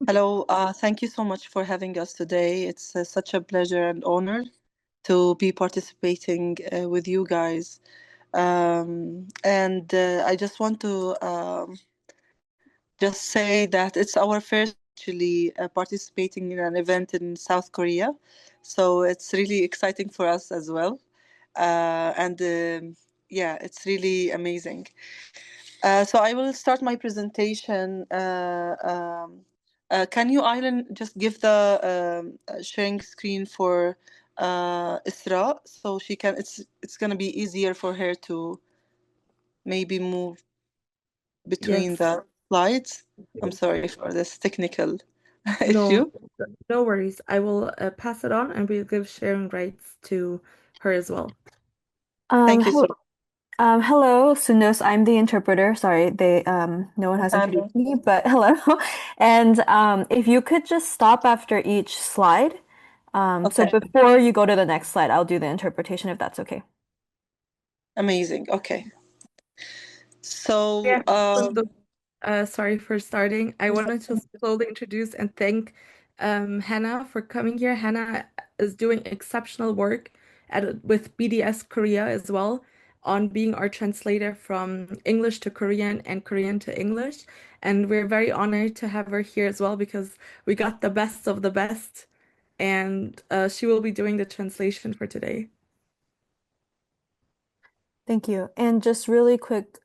Hello, thank you so much for having us today. It's such a pleasure and honor to be participating with you guys. And I just want to just say that it's our first actually participating in an event in South Korea. So it's really exciting for us as well. And yeah, it's really amazing. So I will start my presentation. Can you, Island, just give the sharing screen for Isra so she can? It's gonna be easier for her to maybe move between Yes. the slides. I'm sorry for this technical No, issue. no worries. I will pass it on and we'll give sharing rights to her as well. Thank you Hello, so much. hello, Sundos. I'm the interpreter. Sorry, no one has introduced me, but hello. And if you could just stop after each slide. So Okay, before you go to the next slide, I'll do the interpretation if that's okay. amazing. Okay, Yeah. so Sorry for starting. I wanted to slowly introduce and thank Hannah for coming here. Hannah is doing exceptional work with BDS Korea as well on being our translator from English to Korean and Korean to English. And we're very honored to have her here as well because we got the best of the best. And she will be doing the translation for today. Thank you. And just really quick,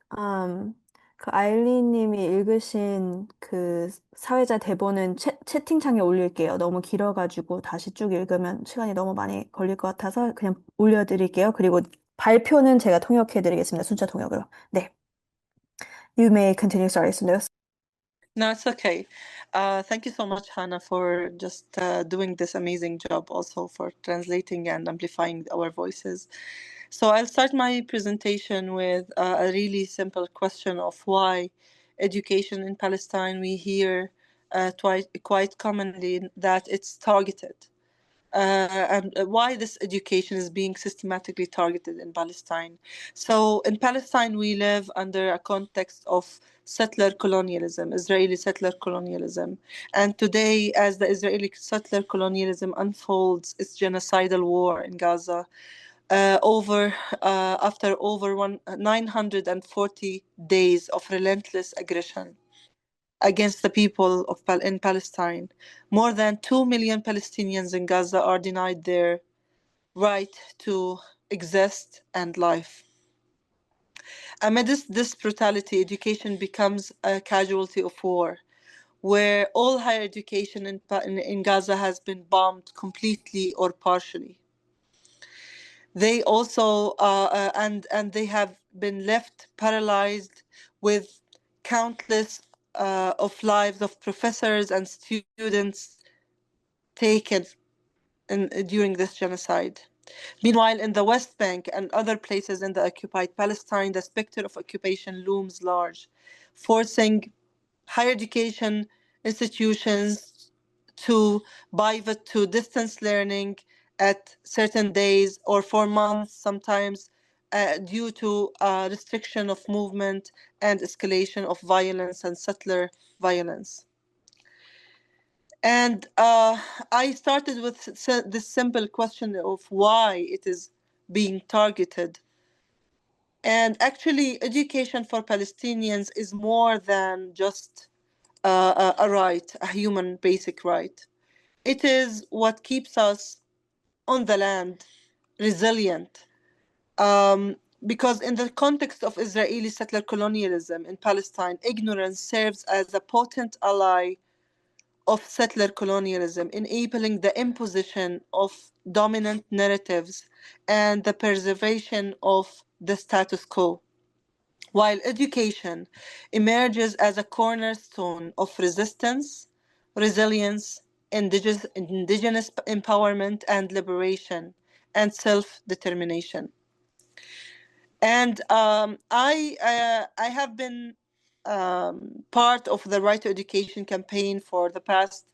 그 아일리님이 읽으신 그 사회자 대본은 채팅창에 올릴게요. 너무 길어가지고 다시 쭉 읽으면 시간이 너무 많이 걸릴 것 같아서 그냥 올려드릴게요. 그리고 발표는 제가 통역해드리겠습니다. 순차 통역으로. 네. You may continue. Sorry, Sundos. no, it's okay. Thank you so much, Hannah, for just doing this amazing job, also for translating and amplifying our voices. So I'll start my presentation with a really simple question of why education in Palestine, we hear quite commonly that it's targeted. And why this education is being systematically targeted in Palestine. So, in Palestine, we live under a context of settler colonialism, Israeli settler colonialism. And today, as the Israeli settler colonialism unfolds its genocidal war in Gaza, after over 940 days of relentless aggression against the people in Palestine. More than 2 million Palestinians in Gaza are denied their right to exist and life. Amidst this brutality, education becomes a casualty of war, where all higher education in Gaza has been bombed completely or partially. They also and they have been left paralyzed with countless of lives of professors and students taken during this genocide. Meanwhile, in the West Bank and other places in the occupied Palestine, the specter of occupation looms large, forcing higher education institutions to pivot to distance learning at certain days or for months sometimes due to restriction of movement and escalation of violence and settler violence. And I started with this simple question of why it is being targeted. And actually, education for Palestinians is more than just a right, a human basic right. It is what keeps us on the land resilient. Because in the context of Israeli settler colonialism in Palestine, ignorance serves as a potent ally of settler colonialism, enabling the imposition of dominant narratives and the preservation of the status quo. While education emerges as a cornerstone of resistance, resilience, indigenous empowerment and liberation, and self-determination. And I have been part of the Right to Education campaign for the past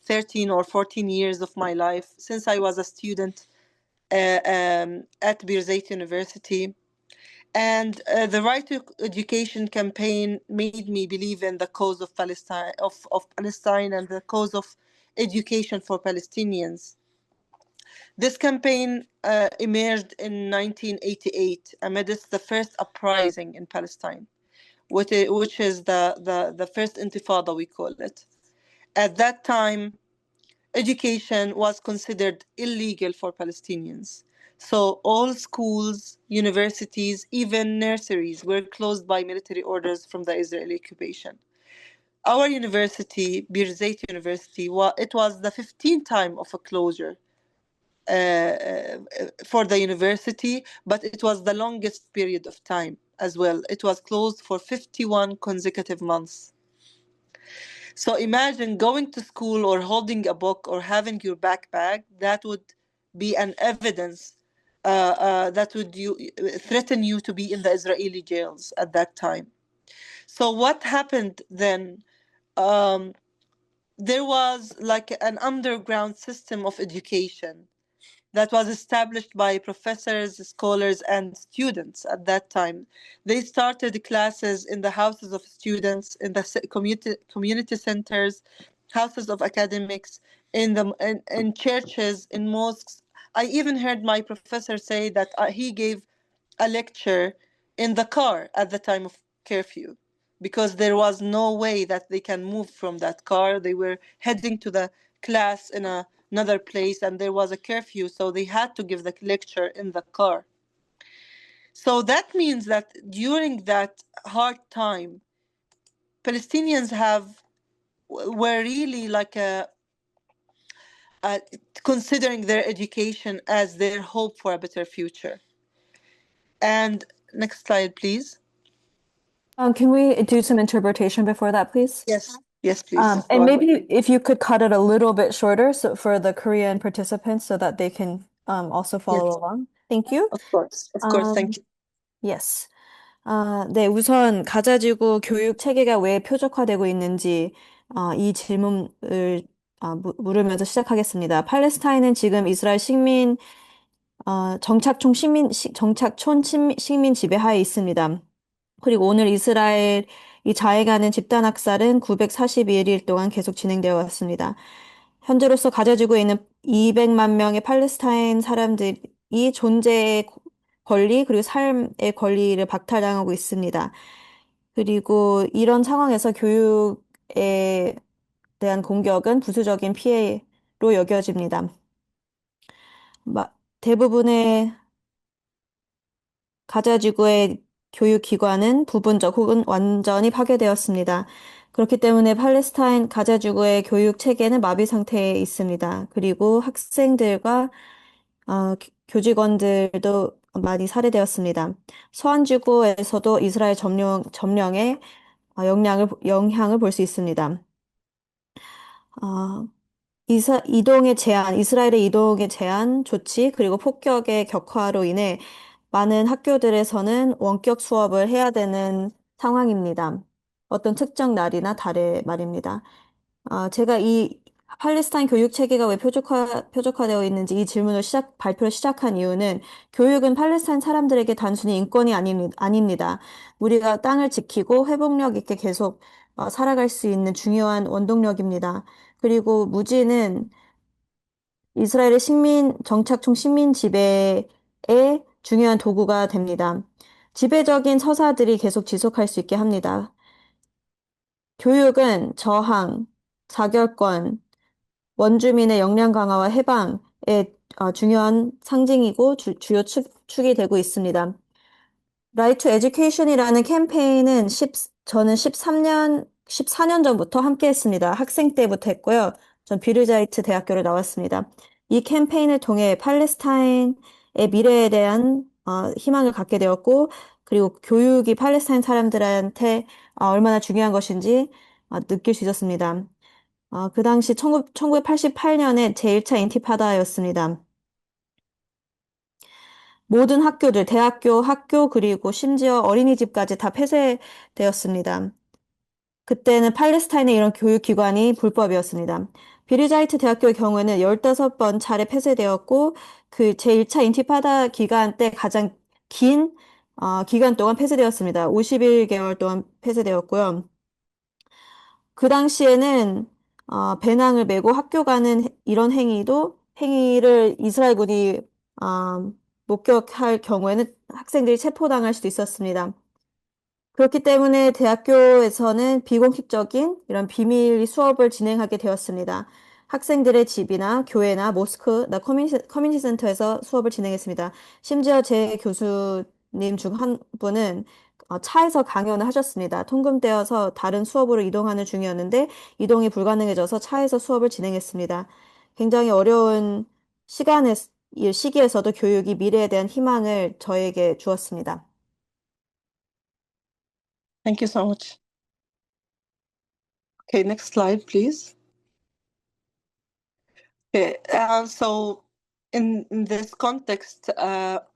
13 or 14 years of my life since I was a student at Birzeit University. And the Right to Education campaign made me believe in the cause of Palestine and the cause of education for Palestinians. This campaign emerged in 1988 amidst the first uprising in Palestine, which is the first intifada, we call it. At that time, education was considered illegal for Palestinians. So all schools, universities, even nurseries were closed by military orders from the Israeli occupation. Our university, Birzeit University, it was the 15th time of a closure for the university, but it was the longest period of time as well. It was closed for 51 consecutive months. So imagine going to school or holding a book or having your backpack. That would be an evidence that would threaten you to be in the Israeli jails at that time. So what happened then? There was like an underground system of education that was established by professors, scholars, and students at that time. They started classes in the houses of students, in the community centers, houses of academics, in churches, in mosques. I even heard my professor say that he gave a lecture in the car at the time of curfew because there was no way that they can move from that car. They were heading to the class in another place and there was a curfew, so they had to give the lecture in the car. So that means that during that hard time, Palestinians were really like considering their education as their hope for a better future. And next slide, please. Can we do some interpretation before that, please? Yes, please. And maybe if you could cut it a little bit shorter so for the Korean participants so that they can also follow along. Thank you. Of course, thank you. Yes. 네, 우선 가자지구 교육 체계가 왜 표적화되고 있는지 이 질문을 물으면서 시작하겠습니다. 팔레스타인은 지금 이스라엘 정착촌 식민 지배하에 있습니다. 그리고 오늘 이스라엘이 자행하는 집단 학살은 941일 동안 계속 진행되어 왔습니다. 현재로서 가자지구에 있는 200만 명의 팔레스타인 사람들이 존재의 권리 그리고 삶의 권리를 박탈당하고 있습니다. 그리고 이런 상황에서 교육에 대한 공격은 부수적인 피해로 여겨집니다. 대부분의 가자지구의 교육기관은 부분적 혹은 완전히 파괴되었습니다. 그렇기 때문에 팔레스타인 가자지구의 교육 체계는 마비 상태에 있습니다. 그리고 학생들과 교직원들도 많이 살해되었습니다. 서안지구에서도 이스라엘 점령에 영향을 볼 수 있습니다. 이스라엘의 이동의 제한 조치, 그리고 폭격의 격화로 인해 많은 학교들에서는 원격 수업을 해야 되는 상황입니다. 어떤 특정 날이나 달에 말입니다. 제가 이 팔레스타인 교육 체계가 왜 표적화되어 있는지 이 발표를 시작한 이유는 교육은 팔레스타인 사람들에게 단순히 인권이 아닙니다. 우리가 땅을 지키고 회복력 있게 계속 살아갈 수 있는 중요한 원동력입니다. 그리고 무지는 이스라엘의 정착촌 식민 지배의 중요한 도구가 됩니다. 지배적인 서사들이 계속 지속할 수 있게 합니다. 교육은 저항, 자결권, 원주민의 역량 강화와 해방의 중요한 상징이고 주요 축이 되고 있습니다. Right to Education이라는 캠페인은 저는 14년 전부터 함께 했습니다. 학생 때부터 했고요. 전 비르자이트 대학교를 나왔습니다. 이 캠페인을 통해 팔레스타인의 미래에 대한 희망을 갖게 되었고, 그리고 교육이 팔레스타인 사람들한테 얼마나 중요한 것인지 느낄 수 있었습니다. 그 당시 1988년에 제1차 인티파다였습니다. 모든 학교들, 대학교, 학교, 그리고 심지어 어린이집까지 다 폐쇄되었습니다. 그때는 팔레스타인의 이런 교육기관이 불법이었습니다. 비르자이트 대학교의 경우에는 15번 차례 폐쇄되었고, 그 제1차 인티파다 기간 때 가장 긴 기간 동안 폐쇄되었습니다. 51개월 동안 폐쇄되었고요. 그 당시에는 배낭을 메고 학교 가는 이런 행위를 이스라엘군이 목격할 경우에는 학생들이 체포당할 수도 있었습니다. 그렇기 때문에 대학교에서는 비공식적인 이런 비밀 수업을 진행하게 되었습니다. 학생들의 집이나 교회나 모스크나 커뮤니티 센터에서 수업을 진행했습니다. 심지어 제 교수님 중 한 분은 차에서 강연을 하셨습니다. 통금되어서 다른 수업으로 이동하는 중이었는데 이동이 불가능해져서 차에서 수업을 진행했습니다. 굉장히 어려운 시기에서도 교육이 미래에 대한 희망을 저에게 주었습니다. Thank you so much. Okay, next slide, please. Okay, so in this context,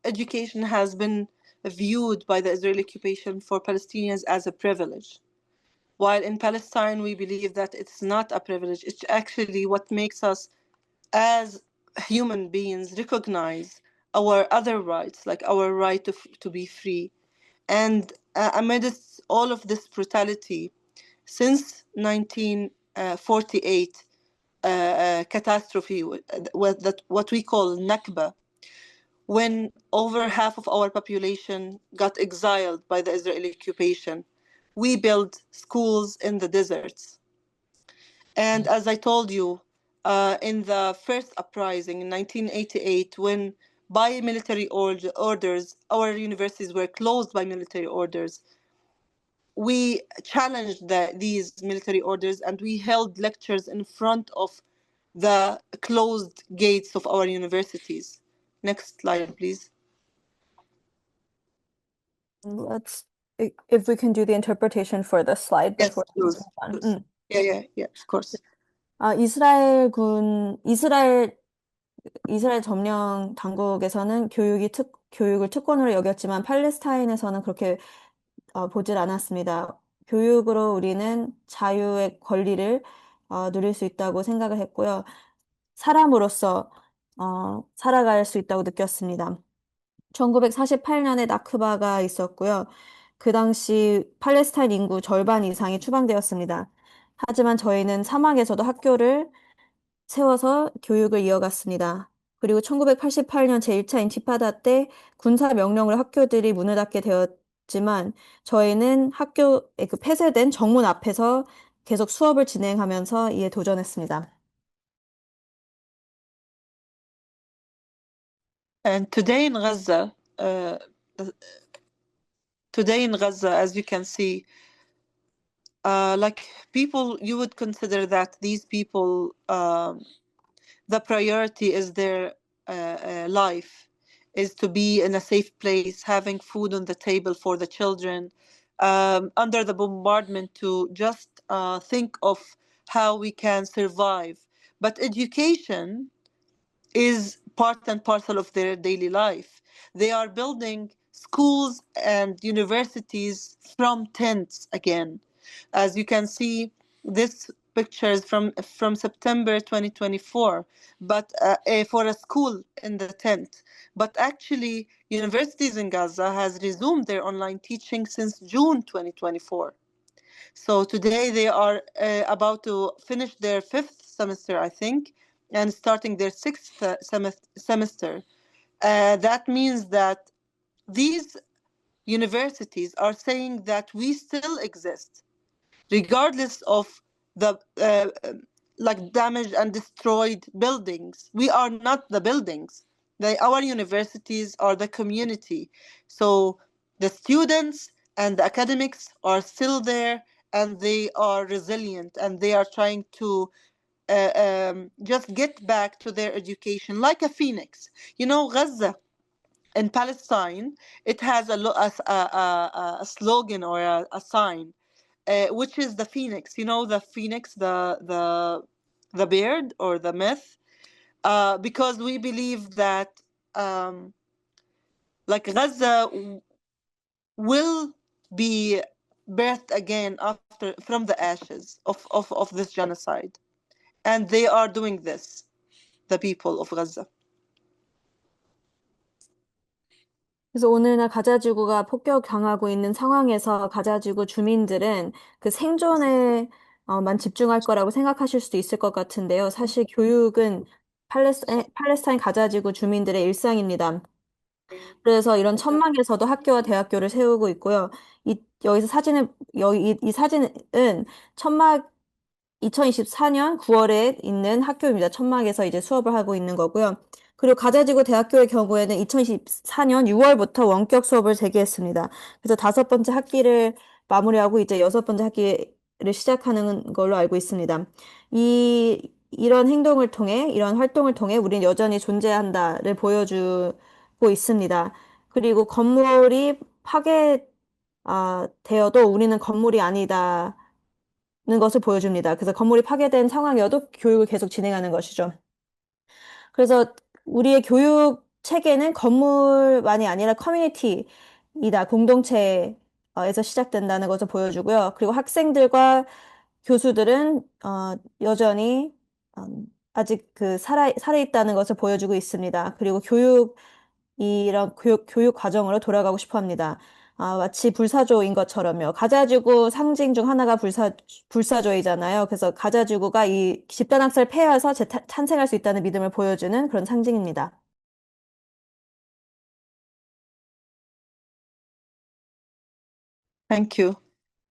education has been viewed by the Israeli occupation for Palestinians as a privilege. While in Palestine, we believe that it's not a privilege. It's actually what makes us, as human beings, recognize our other rights, like our right to be free. And amidst all of this brutality, since 1948, catastrophe, what we call Nakba, when over half of our population got exiled by the Israeli occupation, we built schools in the deserts. And as I told you, in the first uprising in 1988, when by military orders, our universities were closed by military orders, we challenged these military orders and we held lectures in front of the closed gates of our universities. Next slide, please. If we can do the interpretation for this slide Yes, before. please. Yeah, of course. 이스라엘 점령 당국에서는 교육을 특권으로 여겼지만 팔레스타인에서는 그렇게 보질 않았습니다. 교육으로 우리는 자유의 권리를 누릴 수 있다고 생각을 했고요. 사람으로서 살아갈 수 있다고 느꼈습니다. 1948년에 나크바가 있었고요. 그 당시 팔레스타인 인구 절반 이상이 추방되었습니다. 하지만 저희는 사막에서도 학교를 세워서 교육을 이어갔습니다. 그리고 1988년 제1차 인티파다 때 군사 명령으로 학교들이 문을 닫게 되었지만 저희는 학교의 그 폐쇄된 정문 앞에서 계속 수업을 진행하면서 이에 도전했습니다. And today in Gaza, as you can see, like people, you would consider that these people, the priority is their life, is to be in a safe place, having food on the table for the children, under the bombardment, to just think of how we can survive. But education is part and parcel of their daily life. They are building schools and universities from tents again. As you can see, this picture is from September 2024, but for a school in the tent. But actually, universities in Gaza has resumed their online teaching since June 2024. So today they are about to finish their 5th semester, I think, and starting their 6th semester. That means that these universities are saying that we still exist, regardless of the like damaged and destroyed buildings. We are not the buildings. Our universities are the community. So the students and the academics are still there, and they are resilient, and they are trying to just get back to their education like a phoenix. You know, Gaza in Palestine, it has a slogan or a sign, which is the phoenix. You know, the phoenix, the bird or the myth, because we believe that like Gaza will be birthed again after from the ashes of this genocide, and they are doing this, the people of Gaza. 그래서 오늘날 가자지구가 폭격당하고 있는 상황에서 가자지구 주민들은 그 생존에 만 집중할 거라고 생각하실 수도 있을 것 같은데요. 사실 교육은 팔레스타인 가자지구 주민들의 일상입니다. 그래서 이런 천막에서도 학교와 대학교를 세우고 있고요. 여기서 이 사진은 천막 2024년 9월에 있는 학교입니다. 천막에서 이제 수업을 하고 있는 거고요. 그리고 가자지구 대학교의 경우에는 2024년 6월부터 원격 수업을 재개했습니다. 그래서 다섯 번째 학기를 마무리하고 이제 여섯 번째 학기를 시작하는 걸로 알고 있습니다. 이런 행동을 통해, 이런 활동을 통해 우리는 여전히 존재한다를 보여주고 있습니다. 그리고 건물이 되어도 우리는 건물이 아니다. 는 것을 보여줍니다. 그래서 건물이 파괴된 상황이어도 교육을 계속 진행하는 것이죠. 그래서 우리의 교육 체계는 건물만이 아니라 커뮤니티이다. 공동체에서 시작된다는 것을 보여주고요. 그리고 학생들과 교수들은 여전히 어, 아직 살아있다는 것을 보여주고 있습니다. 그리고 이런 교육 과정으로 돌아가고 싶어 합니다. 마치 불사조인 것처럼요. 가자지구 상징 중 하나가 불사조이잖아요. 그래서 가자지구가 이 집단 학살 폐하에서 탄생할 수 있다는 믿음을 보여주는 그런 상징입니다. Thank you.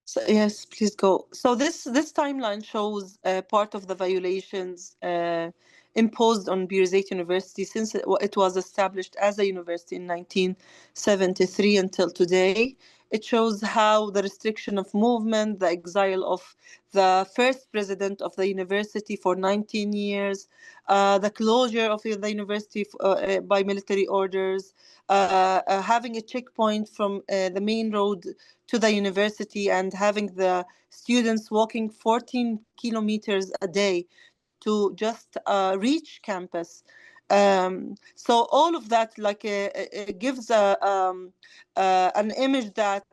So, yes, please go. So this timeline shows part of the violations imposed on Birzeit University since it was established as a university in 1973 until today. It shows how the restriction of movement, the exile of the first president of the university for 19 years, the closure of the university by military orders, having a checkpoint from the main road to the university and having the students walking 14 kilometers a day to just reach campus. So all of that gives an image that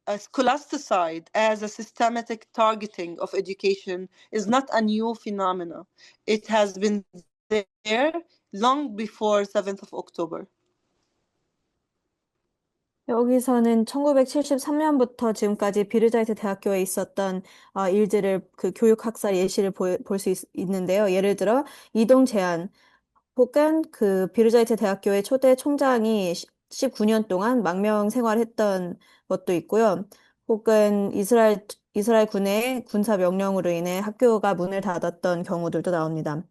scholasticide as a systematic targeting of education is not a new phenomena. It has been there long before 7th of October. 여기서는 1973년부터 지금까지 비르자이트 대학교에 있었던 일들을 그 교육 학살 예시를 볼 수 있는데요. 예를 들어 이동 제한 혹은 그 비르자이트 대학교의 초대 총장이 19년 동안 망명 생활했던 것도 있고요. 혹은 이스라엘 군의 군사 명령으로 인해 학교가 문을 닫았던 경우들도 나옵니다.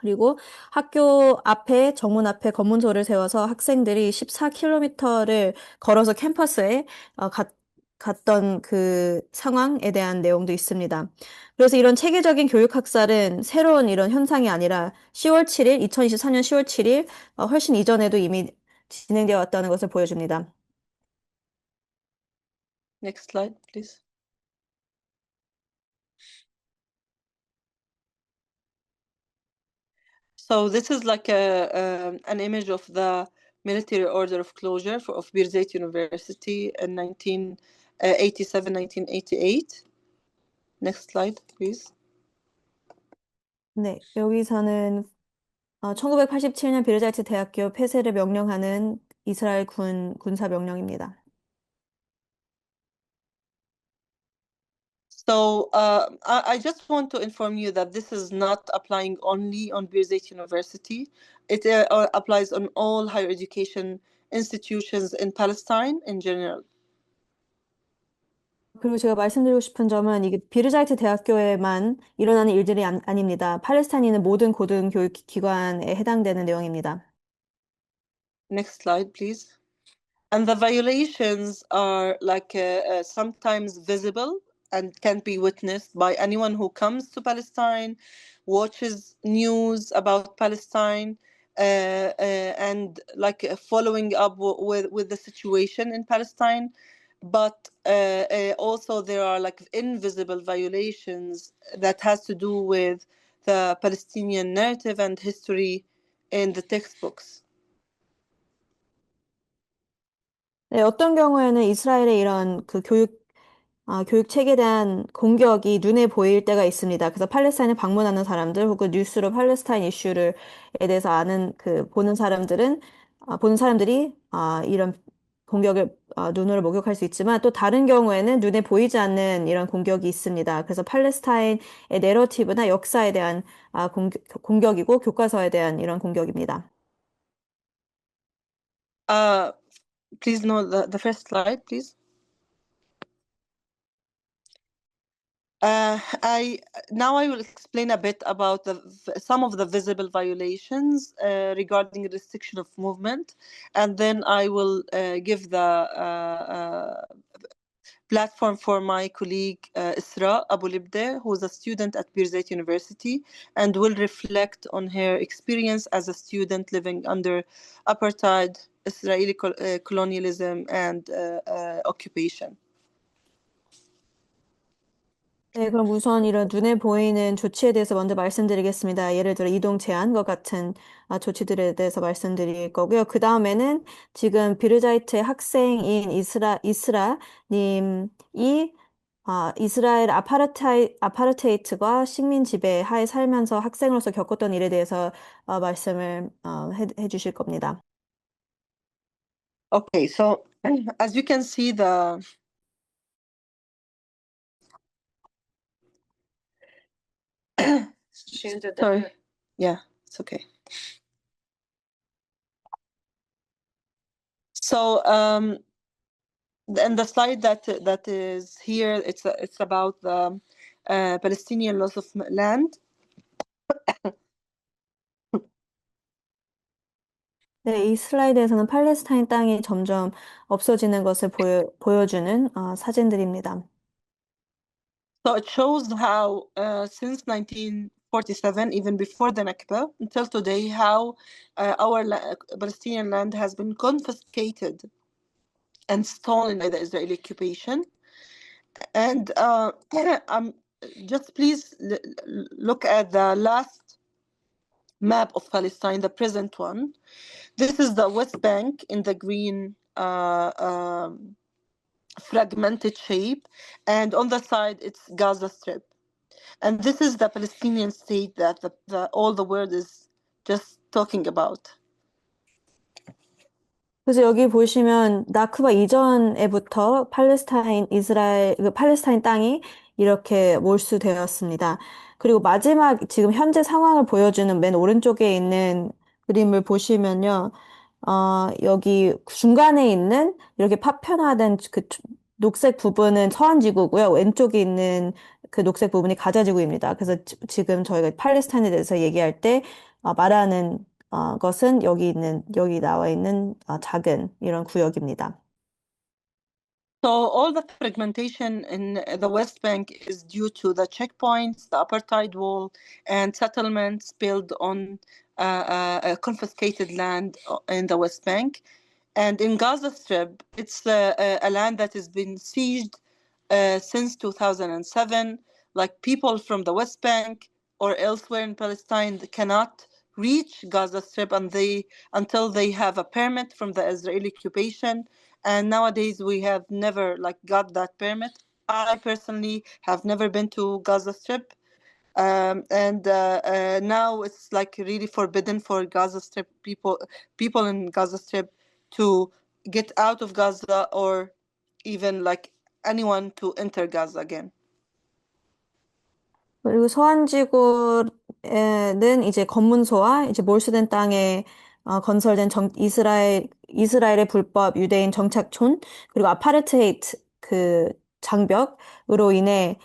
그리고 학교 앞에, 정문 앞에 검문소를 세워서 학생들이 14km를 걸어서 캠퍼스에 갔던 그 상황에 대한 내용도 있습니다. 그래서 이런 체계적인 교육 학살은 새로운 이런 현상이 아니라 2024년 10월 7일, 훨씬 이전에도 이미 진행되어 왔다는 것을 보여줍니다. Next slide, please. So this is like an image of the military order of closure of Birzeit University in 1987, 1988. Next slide, please. 네, 여기서는 1987년 비르자이트 대학교 폐쇄를 명령하는 이스라엘 군사 명령입니다. So I just want to inform you that this is not applying only on Birzeit University. It applies on all higher education institutions in Palestine in general. 그리고 제가 말씀드리고 싶은 점은 이게 비르자이트 대학교에만 일어나는 일들이 아닙니다. 팔레스타인에 있는 모든 고등교육 기관에 해당되는 내용입니다. Next slide, please. And the violations are sometimes visible and can be witnessed by anyone who comes to Palestine, watches news about Palestine, and following up with the situation in Palestine. But also there are invisible violations that has to do with the Palestinian narrative and history in the textbooks. 네, 어떤 경우에는 이스라엘의 이런 그 교육 체계에 대한 공격이 눈에 보일 때가 있습니다. 그래서 팔레스타인을 방문하는 사람들 혹은 뉴스로 팔레스타인 이슈에 대해서 보는 사람들이 이런 공격을 눈으로 목격할 수 있지만 또 다른 경우에는 눈에 보이지 않는 이런 공격이 있습니다. 그래서 팔레스타인의 내러티브나 역사에 대한 공격이고 교과서에 대한 이런 공격입니다. Please know the first slide, please. Now I will explain a bit about some of the visible violations regarding restriction of movement, and then I will give the platform for my colleague Isra Abu Libde, who is a student at Birzeit University, and will reflect on her experience as a student living under apartheid, Israeli colonialism, and occupation. 네, 그럼 우선 이런 눈에 보이는 조치에 대해서 먼저 말씀드리겠습니다. 예를 들어 이동 제한과 같은 조치들에 대해서 말씀드릴 거고요. 그 다음에는 지금 비르자이트의 학생인 이스라님이 이스라엘 아파르테이트과 식민 지배 하에 살면서 학생으로서 겪었던 일에 대해서 말씀을 해 주실 겁니다. Okay, so as you can see, sorry, yeah, it's okay. So and the slide that is here, it's about the Palestinian loss of land. 네, 이 슬라이드에서는 팔레스타인 땅이 점점 없어지는 것을 보여주는 사진들입니다. So it shows how since 1947, even before the Nakba, until today, how our Palestinian land has been confiscated and stolen by the Israeli occupation. And just please look at the last map of Palestine, the present one. This is the West Bank in the green fragmented shape, and on the side it's Gaza Strip. And this is the Palestinian state that all the world is just talking about. 그래서 여기 보시면 나크바 이전에부터 팔레스타인 땅이 이렇게 몰수되었습니다. 그리고 마지막 지금 현재 상황을 보여주는 맨 오른쪽에 있는 그림을 보시면요. 여기 중간에 있는 이렇게 파편화된 그 녹색 부분은 서한지구고요. 왼쪽에 있는 그 녹색 부분이 가자지구입니다. 그래서 지금 저희가 팔레스타인에 대해서 얘기할 때 말하는 것은 여기 나와 있는 작은 이런 구역입니다. So all the fragmentation in the West Bank is due to the checkpoints, the apartheid wall, and settlements built on confiscated land in the West Bank. And in Gaza Strip, it's a land that has been sieged since 2007. Like people from the West Bank or elsewhere in Palestine cannot reach Gaza Strip until they have a permit from the Israeli occupation. And nowadays we have never got that permit. I personally have never been to Gaza Strip. And now it's really forbidden for Gaza Strip people in Gaza Strip to get out of Gaza or even anyone to enter Gaza again. 그리고 서한지구에는 이제 검문소와 이제 몰수된 땅에 건설된 이스라엘의 불법 유대인 정착촌 그리고 아파르테이트 그 장벽으로 인해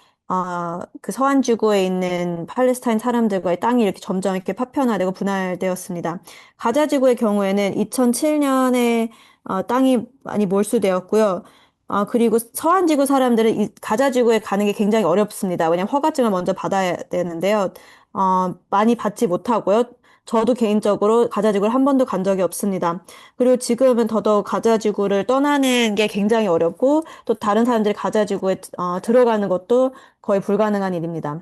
그 서한지구에 있는 팔레스타인 사람들과의 땅이 이렇게 점점 이렇게 파편화되고 분할되었습니다. 가자지구의 경우에는 2007년에 땅이 많이 몰수되었고요. 그리고 서한지구 사람들은 이 가자지구에 가는 게 굉장히 어렵습니다. 왜냐면 허가증을 먼저 받아야 되는데요. 많이 받지 못하고요. 저도 개인적으로 가자지구를 한 번도 간 적이 없습니다. 그리고 지금은 더더욱 가자지구를 떠나는 게 굉장히 어렵고 또 다른 사람들이 가자지구에 들어가는 것도 거의 불가능한 일입니다.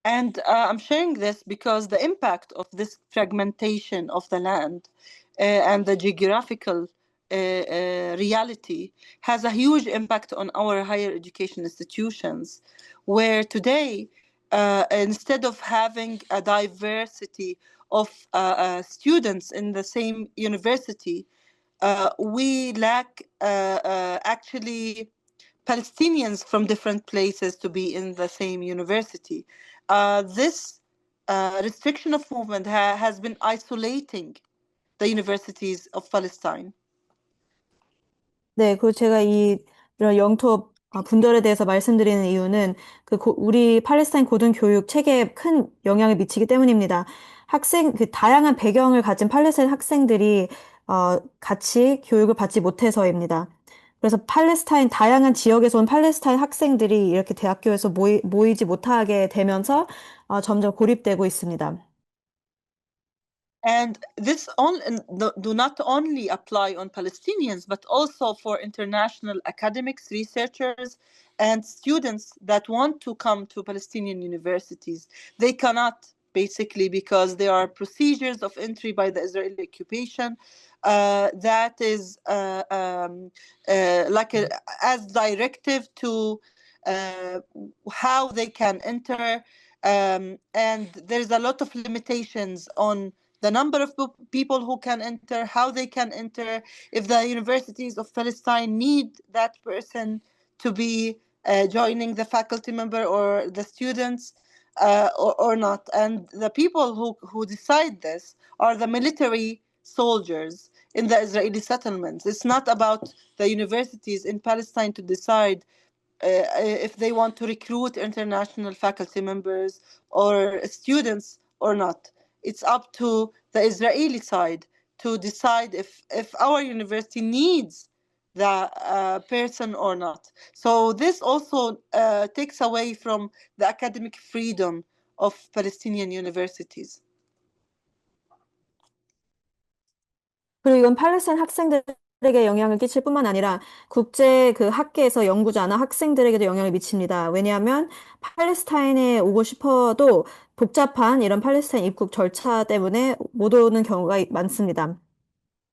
And I'm sharing this because the impact of this fragmentation of the land and the geographical reality has a huge impact on our higher education institutions, where today, instead of having a diversity of students in the same university, we lack actually Palestinians from different places to be in the same university. This restriction of movement has been isolating the universities of Palestine. 네, 그리고 제가 이런 영토 분절에 대해서 말씀드리는 이유는 우리 팔레스타인 고등교육 체계에 큰 영향을 미치기 때문입니다. 다양한 배경을 가진 팔레스타인 학생들이 같이 교육을 받지 못해서입니다. 그래서 다양한 지역에서 온 팔레스타인 학생들이 이렇게 대학교에서 모이지 못하게 되면서 점점 고립되고 있습니다. And this do not only apply on Palestinians, but also for international academics, researchers, and students that want to come to Palestinian universities. They cannot, basically, because there are procedures of entry by the Israeli occupation that is as directive to how they can enter. And there's a lot of limitations on the number of people who can enter, how they can enter, if the universities of Palestine need that person to be joining the faculty member or the students or not. And the people who decide this are the military soldiers in the Israeli settlements. It's not about the universities in Palestine to decide if they want to recruit international faculty members or students or not. It's up to the Israeli side to decide if our university needs the person or not. So this also takes away from the academic freedom of Palestinian universities. 그리고 이건 팔레스타인 학생들에게 영향을 끼칠 뿐만 아니라 국제 학계에서 연구자나 학생들에게도 영향을 미칩니다. 왜냐하면 팔레스타인에 오고 싶어도 복잡한 이런 팔레스타인 입국 절차 때문에 못 오는 경우가 많습니다.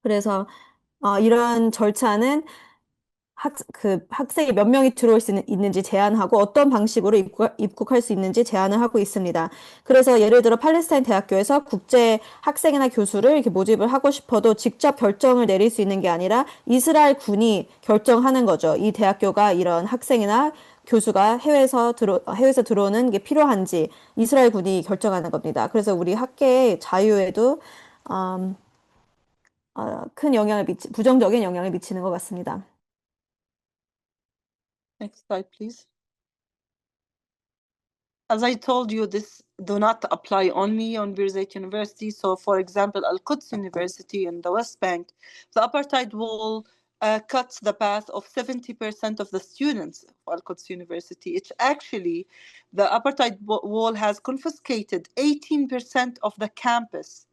그래서 이런 절차는 학생이 몇 명이 들어올 수 있는지 제한하고 어떤 방식으로 입국할 수 있는지 제한을 하고 있습니다. 그래서 예를 들어 팔레스타인 대학교에서 국제 학생이나 교수를 이렇게 모집을 하고 싶어도 직접 결정을 내릴 수 있는 게 아니라 이스라엘 군이 결정하는 거죠. 이 대학교가 이런 학생이나 교수가 해외에서 들어오는 게 필요한지 이스라엘 군이 결정하는 겁니다. 그래서 우리 학계의 자유에도 부정적인 영향을 미치는 것 같습니다. Next slide, please. As I told you, this do not apply only on Birzeit University. So, for example, Al-Quds University in the West Bank, the apartheid wall cuts the path of 70% of the students of Al-Quds University. It's actually, the apartheid wall has confiscated 18% of the campus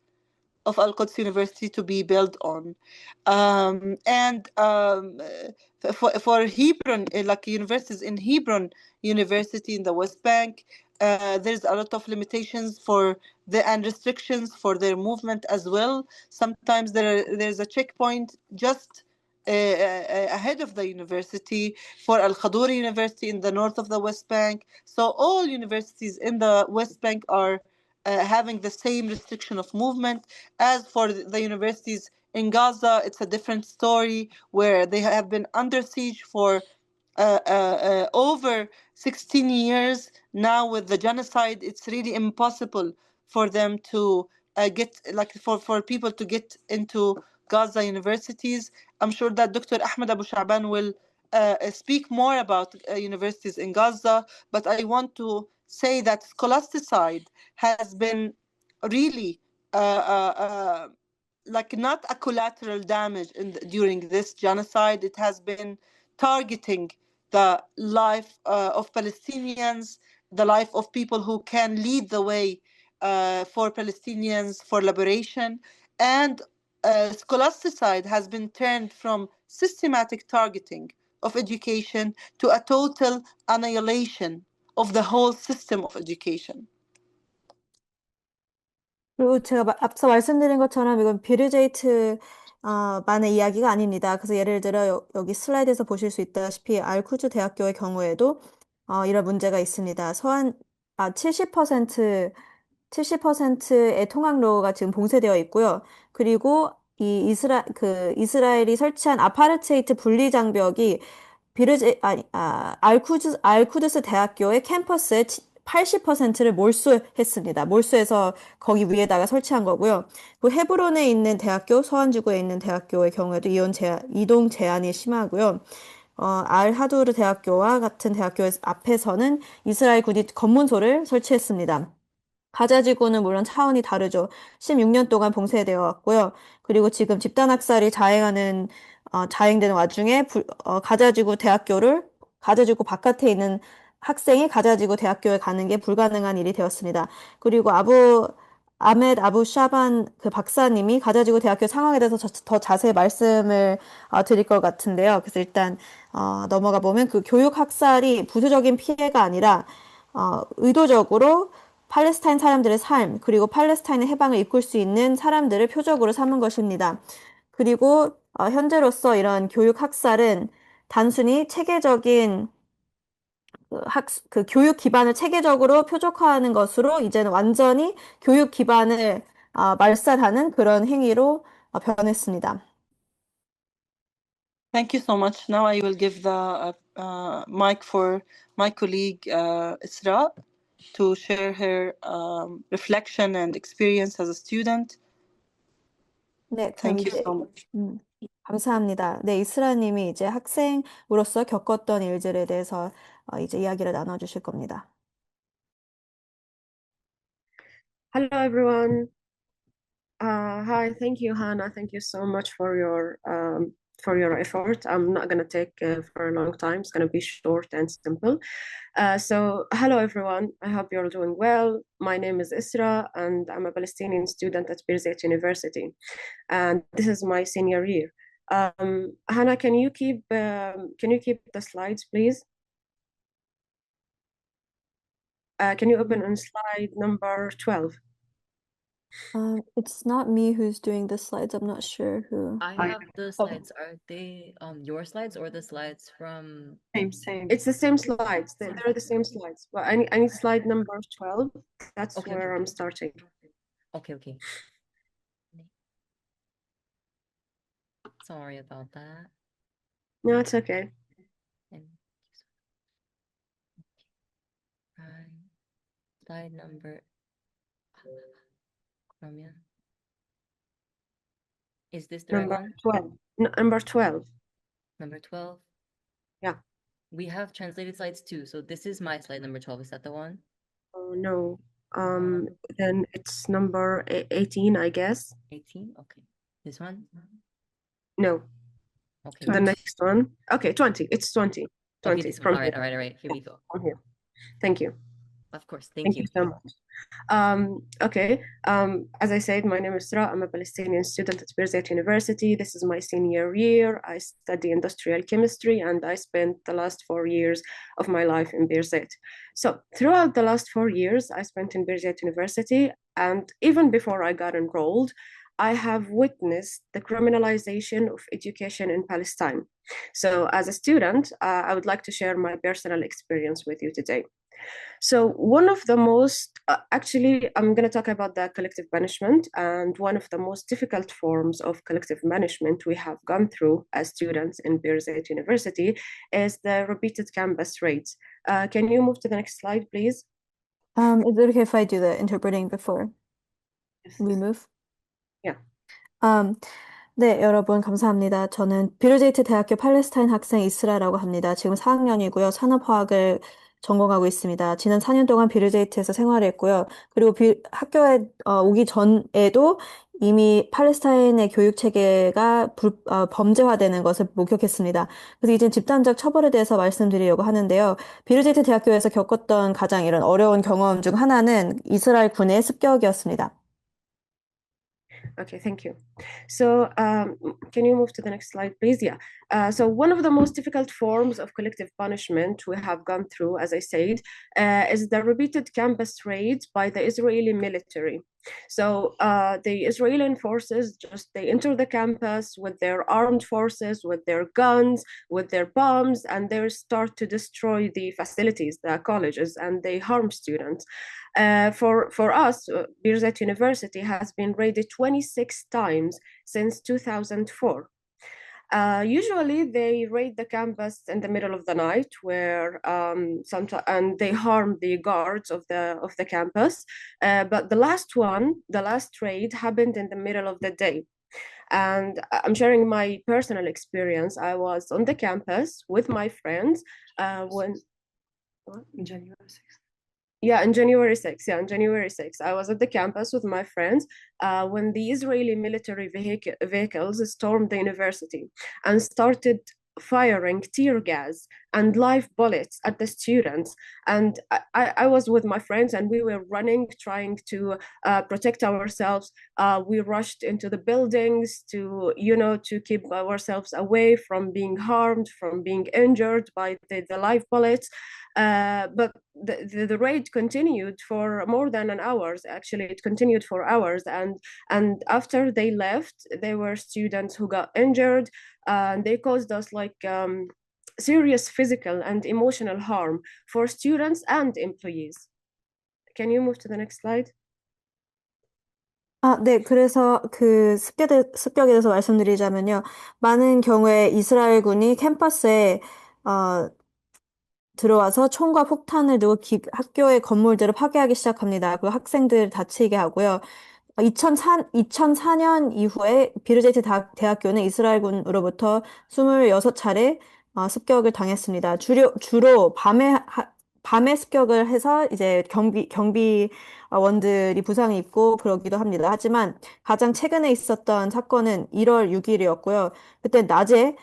of Al-Quds University to be built on. For Hebron, like universities in Hebron University in the West Bank, there's a lot of limitations and restrictions for their movement as well. Sometimes there's a checkpoint just ahead of the university for Al-Khadouri University in the north of the West Bank. So all universities in the West Bank are having the same restriction of movement. As for the universities in Gaza, it's a different story where they have been under siege for over 16 years. Now with the genocide, it's really impossible for them to for people to get into Gaza universities. I'm sure that Dr. Ahmed Abu Sha'ban will speak more about universities in Gaza, but I want to say that scholasticide has been really not a collateral damage during this genocide. It has been targeting the life of Palestinians, the life of people who can lead the way for Palestinians for liberation. And scholasticide has been turned from systematic targeting of education to a total annihilation of the whole system of education. 그리고 제가 앞서 말씀드린 것처럼 이건 만의 이야기가 아닙니다. 그래서 예를 들어 여기 슬라이드에서 보실 수 있다시피 알쿠즈 대학교의 경우에도 이런 문제가 있습니다. 70%의 통학로가 지금 봉쇄되어 있고요. 그리고 이스라엘이 설치한 아파르테이트 분리 장벽이 알쿠드스 대학교의 캠퍼스의 80%를 몰수했습니다. 몰수해서 거기 위에다가 설치한 거고요. 그 헤브론에 있는 대학교, 서안지구에 있는 대학교의 경우에도 이동 제한이 심하고요. 알하두르 대학교와 같은 대학교 앞에서는 이스라엘 군이 검문소를 설치했습니다. 가자지구는 물론 차원이 다르죠. 16년 동안 봉쇄되어 왔고요. 그리고 지금 집단 학살이 자행되는 와중에 가자지구 바깥에 있는 학생이 가자지구 대학교에 가는 게 불가능한 일이 되었습니다. 그리고 아메드 아부 샤반 그 박사님이 가자지구 대학교 상황에 대해서 더 자세히 말씀을 드릴 것 같은데요. 그래서 일단 넘어가 보면 그 교육 학살이 부수적인 피해가 아니라 의도적으로 팔레스타인 사람들의 삶, 그리고 팔레스타인의 해방을 이끌 수 있는 사람들을 표적으로 삼은 것입니다. 그리고 현재로서 이런 교육 학살은 단순히 체계적인 교육 기반을 체계적으로 표적화하는 것으로 이제는 완전히 교육 기반을 말살하는 그런 행위로 변했습니다. Thank you so much. Now I will give the mic for my colleague Isra to share her reflection and experience as a student. 네, Thank you so much. 감사합니다. 네, 이스라님이 이제 학생으로서 겪었던 일들에 대해서 이제 이야기를 나눠주실 겁니다. Hello, everyone. Hi, thank you, Hannah. Thank you so much for your effort. I'm not gonna take for a long time. It's gonna be short and simple. So, hello, everyone. I hope you're doing well. My name is Isra, and I'm a Palestinian student at Birzeit University, and this is my senior year. Hannah, can you keep the slides, please? Can you open on slide number 12? It's not me who's doing the slides. I'm not sure who. I have the slides. Are they your slides or the slides from? Same. It's the same slides. They're the same slides. But I need slide number 12. That's Okay, where okay. I'm starting. Okay. Sorry about that. No, it's okay. Slide number. Is this the right Number one? 12. No, number 12. Number 12? Yeah. We have translated slides too. So this is my slide number 12. Is that the one? Oh, no. Then it's number 18, I guess. 18? Okay. This one? No. Okay. The next one. Okay, 20. It's 20. 20 Okay, from all right. Here we go. on here. Thank you. Of course. Thank you so much. Okay. As I said, my name is Sra. I'm a Palestinian student at Birzeit University. This is my senior year. I study industrial chemistry, and I spent the last 4 years of my life in Birzeit. So throughout the last 4 years, I spent in Birzeit University, and even before I got enrolled, I have witnessed the criminalization of education in Palestine. So as a student, I would like to share my personal experience with you today. So one of the most, actually, I'm going to talk about the collective punishment, and one of the most difficult forms of collective punishment we have gone through as students in Birzeit University is the repeated campus raids. Can you move to the next slide, please? Is it okay if I do the interpreting before we move? Yeah. 네, 여러분 감사합니다. 저는 비르제이트 대학교 팔레스타인 학생 이스라라고 합니다. 지금 4학년이고요. 산업화학을 전공하고 있습니다. 지난 4년 동안 비르제이트에서 생활했고요. 그리고 학교에 오기 전에도 이미 팔레스타인의 교육 체계가 범죄화되는 것을 목격했습니다. 그래서 이제 집단적 처벌에 대해서 말씀드리려고 하는데요. 비르제이트 대학교에서 겪었던 가장 이런 어려운 경험 중 하나는 이스라엘 군의 습격이었습니다. Okay, thank you. So can you move to the next slide, please? Yeah. So one of the most difficult forms of collective punishment we have gone through, as I said, is the repeated campus raids by the Israeli military. So the Israeli forces they enter the campus with their armed forces, with their guns, with their bombs, and they start to destroy the facilities, the colleges, and they harm students. For us, Birzeit University has been raided 26 times since 2004. Usually they raid the campus in the middle of the night, where and they harm the guards of the campus. But the last raid happened in the middle of the day. And I'm sharing my personal experience. I was on the campus with my friends when January 6th. Yeah, on January 6th. Yeah, on January 6th. I was at the campus with my friends when the Israeli military vehicles stormed the university and started firing tear gas and live bullets at the students. And I was with my friends and we were running, trying to protect ourselves. We rushed into the buildings to keep ourselves away from being harmed, from being injured by the live bullets. But the raid continued for more than an hour. Actually, it continued for hours, and after they left, there were students who got injured, and they caused us serious physical and emotional harm for students and employees. Can you move to the next slide? 네, 그래서 그 습격에 대해서 말씀드리자면요. 많은 경우에 이스라엘군이 캠퍼스에 들어와서 총과 폭탄을 두고 학교의 건물들을 파괴하기 시작합니다. 그리고 학생들 다치게 하고요. 2004년 이후에 비르제이트 대학교는 이스라엘군으로부터 26차례 습격을 당했습니다. 주로 밤에 습격을 해서 이제 경비원들이 부상을 입고 그러기도 합니다. 하지만 가장 최근에 있었던 사건은 1월 6일이었고요. 그때 낮에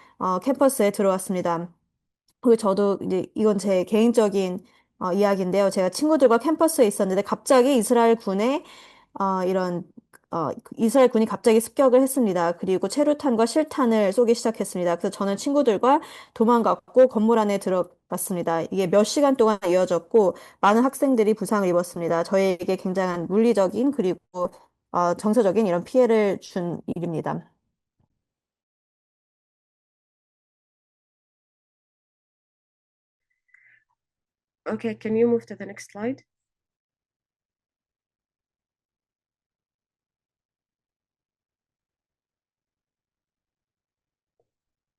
캠퍼스에 들어왔습니다. 그리고 저도 이제 이건 제 개인적인 이야기인데요. 제가 친구들과 캠퍼스에 있었는데 갑자기 이스라엘 군이 갑자기 습격을 했습니다. 그리고 체류탄과 실탄을 쏘기 시작했습니다. 그래서 저는 친구들과 도망갔고 건물 안에 들어갔습니다. 이게 몇 시간 동안 이어졌고 많은 학생들이 부상을 입었습니다. 저희에게 굉장한 물리적인 그리고 정서적인 이런 피해를 준 일입니다. Okay, can you move to the next slide?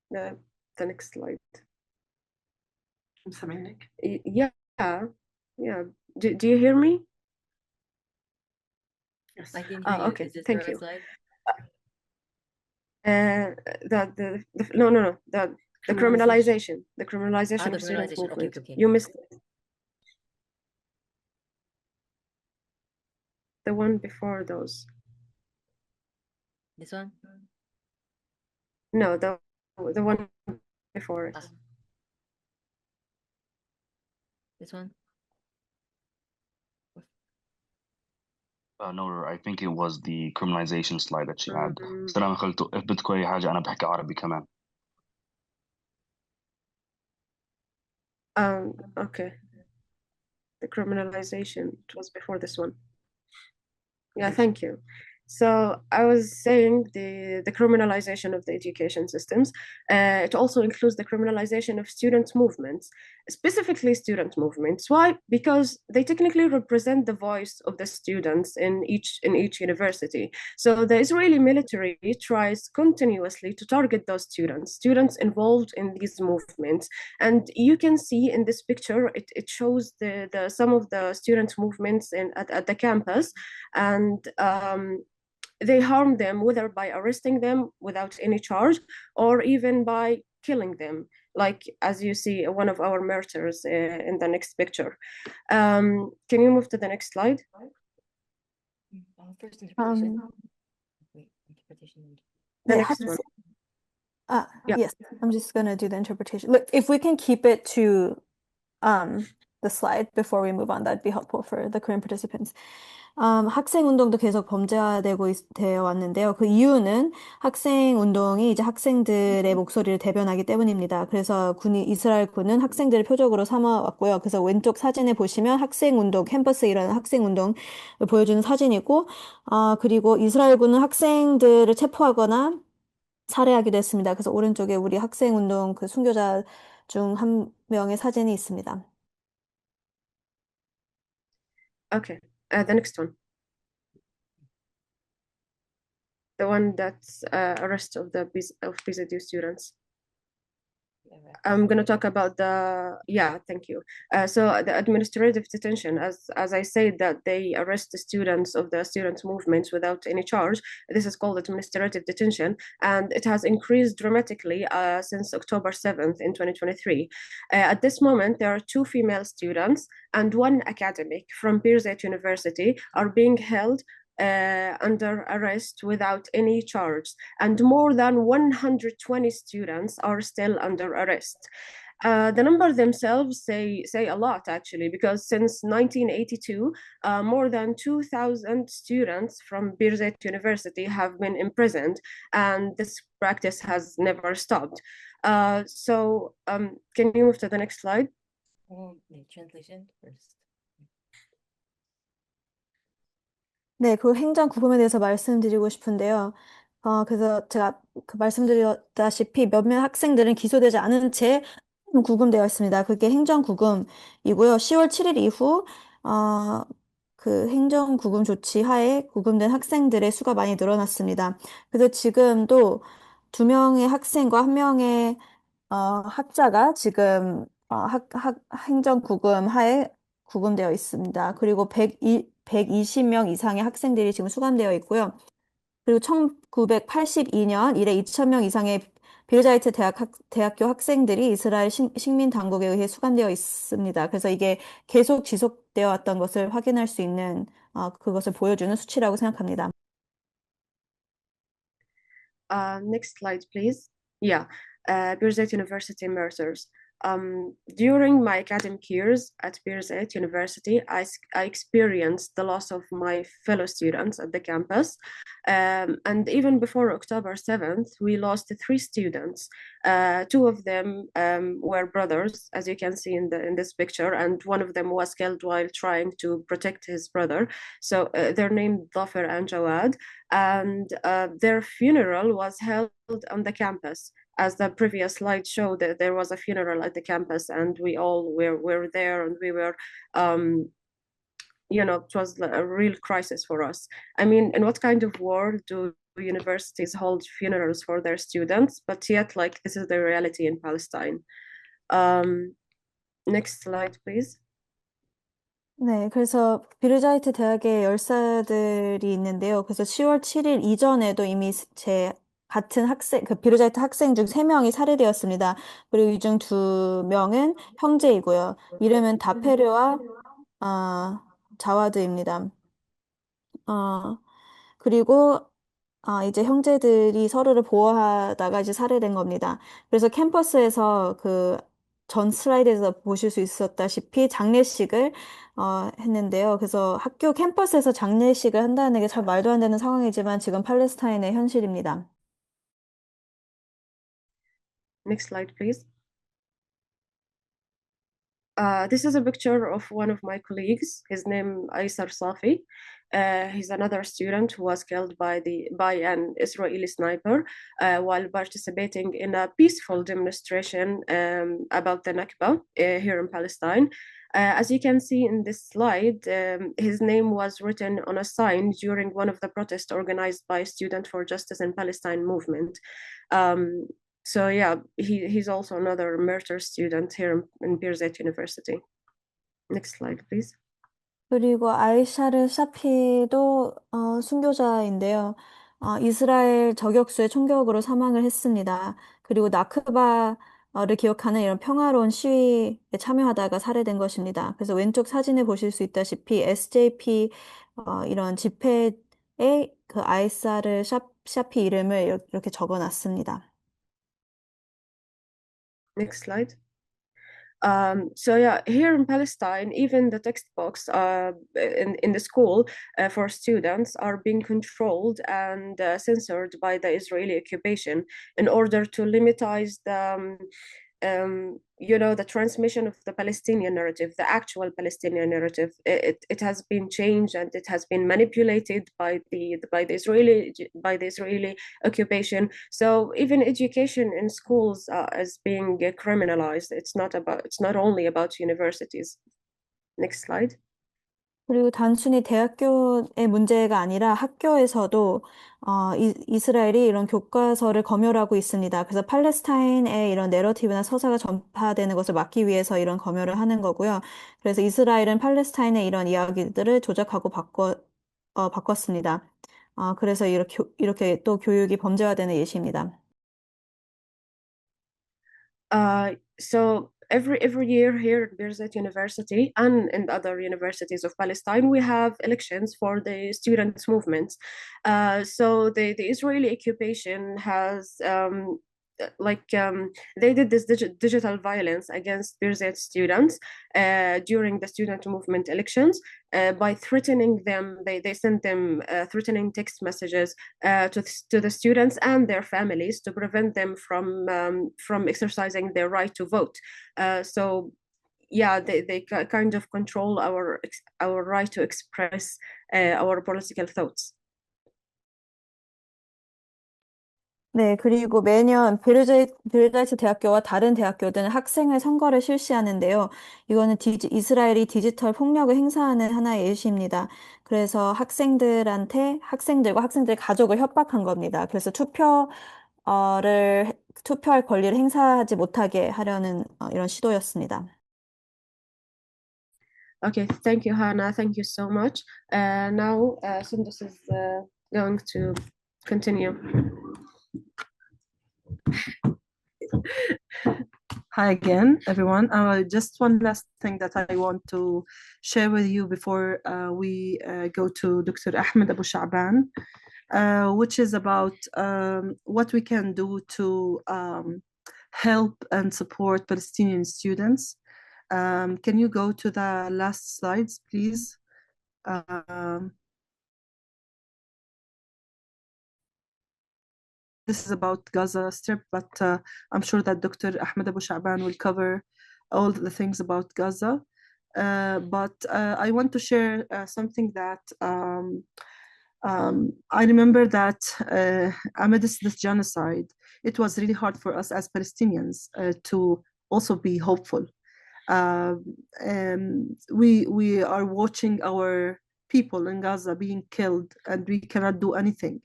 The next slide. Yeah, yeah. Do you hear me? Yes. I can hear you. Okay, Is this thank the you. right slide? No, the criminalization. The criminalization the of student criminalization. Okay, movement. okay. You missed it. The one before those. This one? No, the one before it. This one? No, I think it was the criminalization slide that she had. Mhm. بس أنا قلت if بدكم أي حاجة أنا بحكي عربي كمان. Okay. The criminalization, it was before this one. Yeah, thank you. So I was saying the criminalization of the education systems. It also includes the criminalization of student movements, specifically student movements. Why? Because they technically represent the voice of the students in each university. So the Israeli military tries continuously to target those students involved in these movements. And you can see in this picture, it shows the some of the student movements at the campus, and they harm them, whether by arresting them without any charge or even by killing them, like as you see one of our martyrs in the next picture. Can you move to the next slide? First interpretation. Wait, interpretation. The 네, next one. Yeah. Yes, I'm just gonna do the interpretation. Look, if we can keep it to the slide before we move on, that'd be helpful for the Korean participants. 학생 운동도 계속 범죄화되고 되어 왔는데요. 그 이유는 학생 운동이 이제 학생들의 목소리를 대변하기 때문입니다. 그래서 이스라엘 군은 학생들을 표적으로 삼아왔고요. 그래서 왼쪽 사진에 보시면 학생 운동, 캠퍼스에 일어나는 학생 운동을 보여주는 사진이고, 그리고 이스라엘 군은 학생들을 체포하거나 살해하기도 했습니다. 그래서 오른쪽에 우리 학생 운동 그 순교자 중 한 명의 사진이 있습니다. Okay, the next one. The one that's arrest of the BZU students. I'm going to talk about thank you. So the administrative detention, as I said, that they arrest the students of the student movements without any charge. This is called administrative detention, and it has increased dramatically since October 7th in 2023. At this moment, there are 2 female students and 1 academic from Birzeit University are being held under arrest without any charge, and more than 120 students are still under arrest. The number themselves say a lot, actually, because since 1982, more than 2,000 students from Birzeit University have been imprisoned, and this practice has never stopped. Can you move to the next slide? The translation first. 네, 그 행정 구금에 대해서 말씀드리고 싶은데요. 그래서 제가 말씀드렸다시피 몇몇 학생들은 기소되지 않은 채 구금되어 있습니다. 그게 행정 구금이고요. 10월 7일 이후 그 행정 구금 조치 하에 구금된 학생들의 수가 많이 늘어났습니다. 그래서 지금도 2명의 학생과 1명의 학자가 지금 행정 구금 하에 구금되어 있습니다. 그리고 120명 이상의 학생들이 지금 수감되어 있고요. 그리고 1982년 이래 2,000명 이상의 빌자이트 대학교 학생들이 이스라엘 식민 당국에 의해 수감되어 있습니다. 그래서 이게 계속 지속되어 왔던 것을 확인할 수 있는 그것을 보여주는 수치라고 생각합니다. Next slide, please. Birzeit University murders. During my academic years at Birzeit University, I experienced the loss of my fellow students at the campus. And even before October 7th, we lost 3 students. 2 of them were brothers, as you can see in this picture, and one of them was killed while trying to protect his brother. So they're named Dhafer and Jawad, and their funeral was held on the campus. As the previous slide showed, that there was a funeral at the campus, and we all were there, and we were, it was a real crisis for us. I mean, in what kind of world do universities hold funerals for their students? But yet, like, this is the reality in Palestine. Next slide, please. 네, 그래서 비르자이트 대학의 열사들이 있는데요. 그래서 10월 7일 이전에도 이미 같은 학생, 그 비르자이트 학생 중 3명이 살해되었습니다. 그리고 이 중 2명은 형제이고요. 이름은 다페르와 자와드입니다. 그리고 이제 형제들이 서로를 보호하다가 이제 살해된 겁니다. 그래서 캠퍼스에서 그 전 슬라이드에서 보실 수 있었다시피 장례식을 했는데요. 그래서 학교 캠퍼스에서 장례식을 한다는 게 참 말도 안 되는 상황이지만 지금 팔레스타인의 현실입니다. Next slide, please. This is a picture of one of my colleagues. His name Aysar Safi. He's another student who was killed by an Israeli sniper while participating in a peaceful demonstration about the Nakba here in Palestine. As you can see in this slide, his name was written on a sign during one of the protests organized by Student for Justice in Palestine movement. So yeah, he's also another murder student here in Birzeit University. Next slide, please. 그리고 아이샤르 샤피도 순교자인데요. 이스라엘 저격수의 총격으로 사망을 했습니다. 그리고 나크바를 기억하는 이런 평화로운 시위에 참여하다가 살해된 것입니다. 그래서 왼쪽 사진에 보실 수 있다시피 SJP 이런 집회에 그 아이샤르 샤피 이름을 이렇게 적어놨습니다. Next slide. So yeah, here in Palestine, even the textbooks in the school for students are being controlled and censored by the Israeli occupation in order to limitize the transmission of the Palestinian narrative, the actual Palestinian narrative. It has been changed and it has been manipulated by the Israeli occupation. So even education in schools is being criminalized. It's not only about universities. Next slide. 그리고 단순히 대학교의 문제가 아니라 학교에서도 이스라엘이 이런 교과서를 검열하고 있습니다. 그래서 팔레스타인의 이런 내러티브나 서사가 전파되는 것을 막기 위해서 이런 검열을 하는 거고요. 그래서 이스라엘은 팔레스타인의 이런 이야기들을 조작하고 바꿨습니다. 그래서 이렇게 또 교육이 범죄화되는 예시입니다. So every year here at Birzeit University and in other universities of Palestine, we have elections for the students' movements. So the Israeli occupation has they did this digital violence against Birzeit students during the student movement elections by threatening them. They sent them threatening text messages to the students and their families to prevent them from exercising their right to vote. So yeah, they kind of control our right to express our political thoughts. 네, 그리고 매년 비르자이트 대학교와 다른 대학교들은 학생회 선거를 실시하는데요. 이거는 이스라엘이 디지털 폭력을 행사하는 하나의 예시입니다. 그래서 학생들과 학생들 가족을 협박한 겁니다. 그래서 투표할 권리를 행사하지 못하게 하려는 이런 시도였습니다. Okay, thank you, Hannah. Thank you so much. Now, Sundus is going to continue. Hi again, everyone. Just one last thing that I want to share with you before we go to Dr. Ahmed Abu Sha'ban, which is about what we can do to help and support Palestinian students. Can you go to the last slides, please? This is about Gaza Strip, but I'm sure that Dr. Ahmed Abu Sha'ban will cover all the things about Gaza. But I want to share something that I remember that amidst this genocide, it was really hard for us as Palestinians to also be hopeful. We are watching our people in Gaza being killed and we cannot do anything.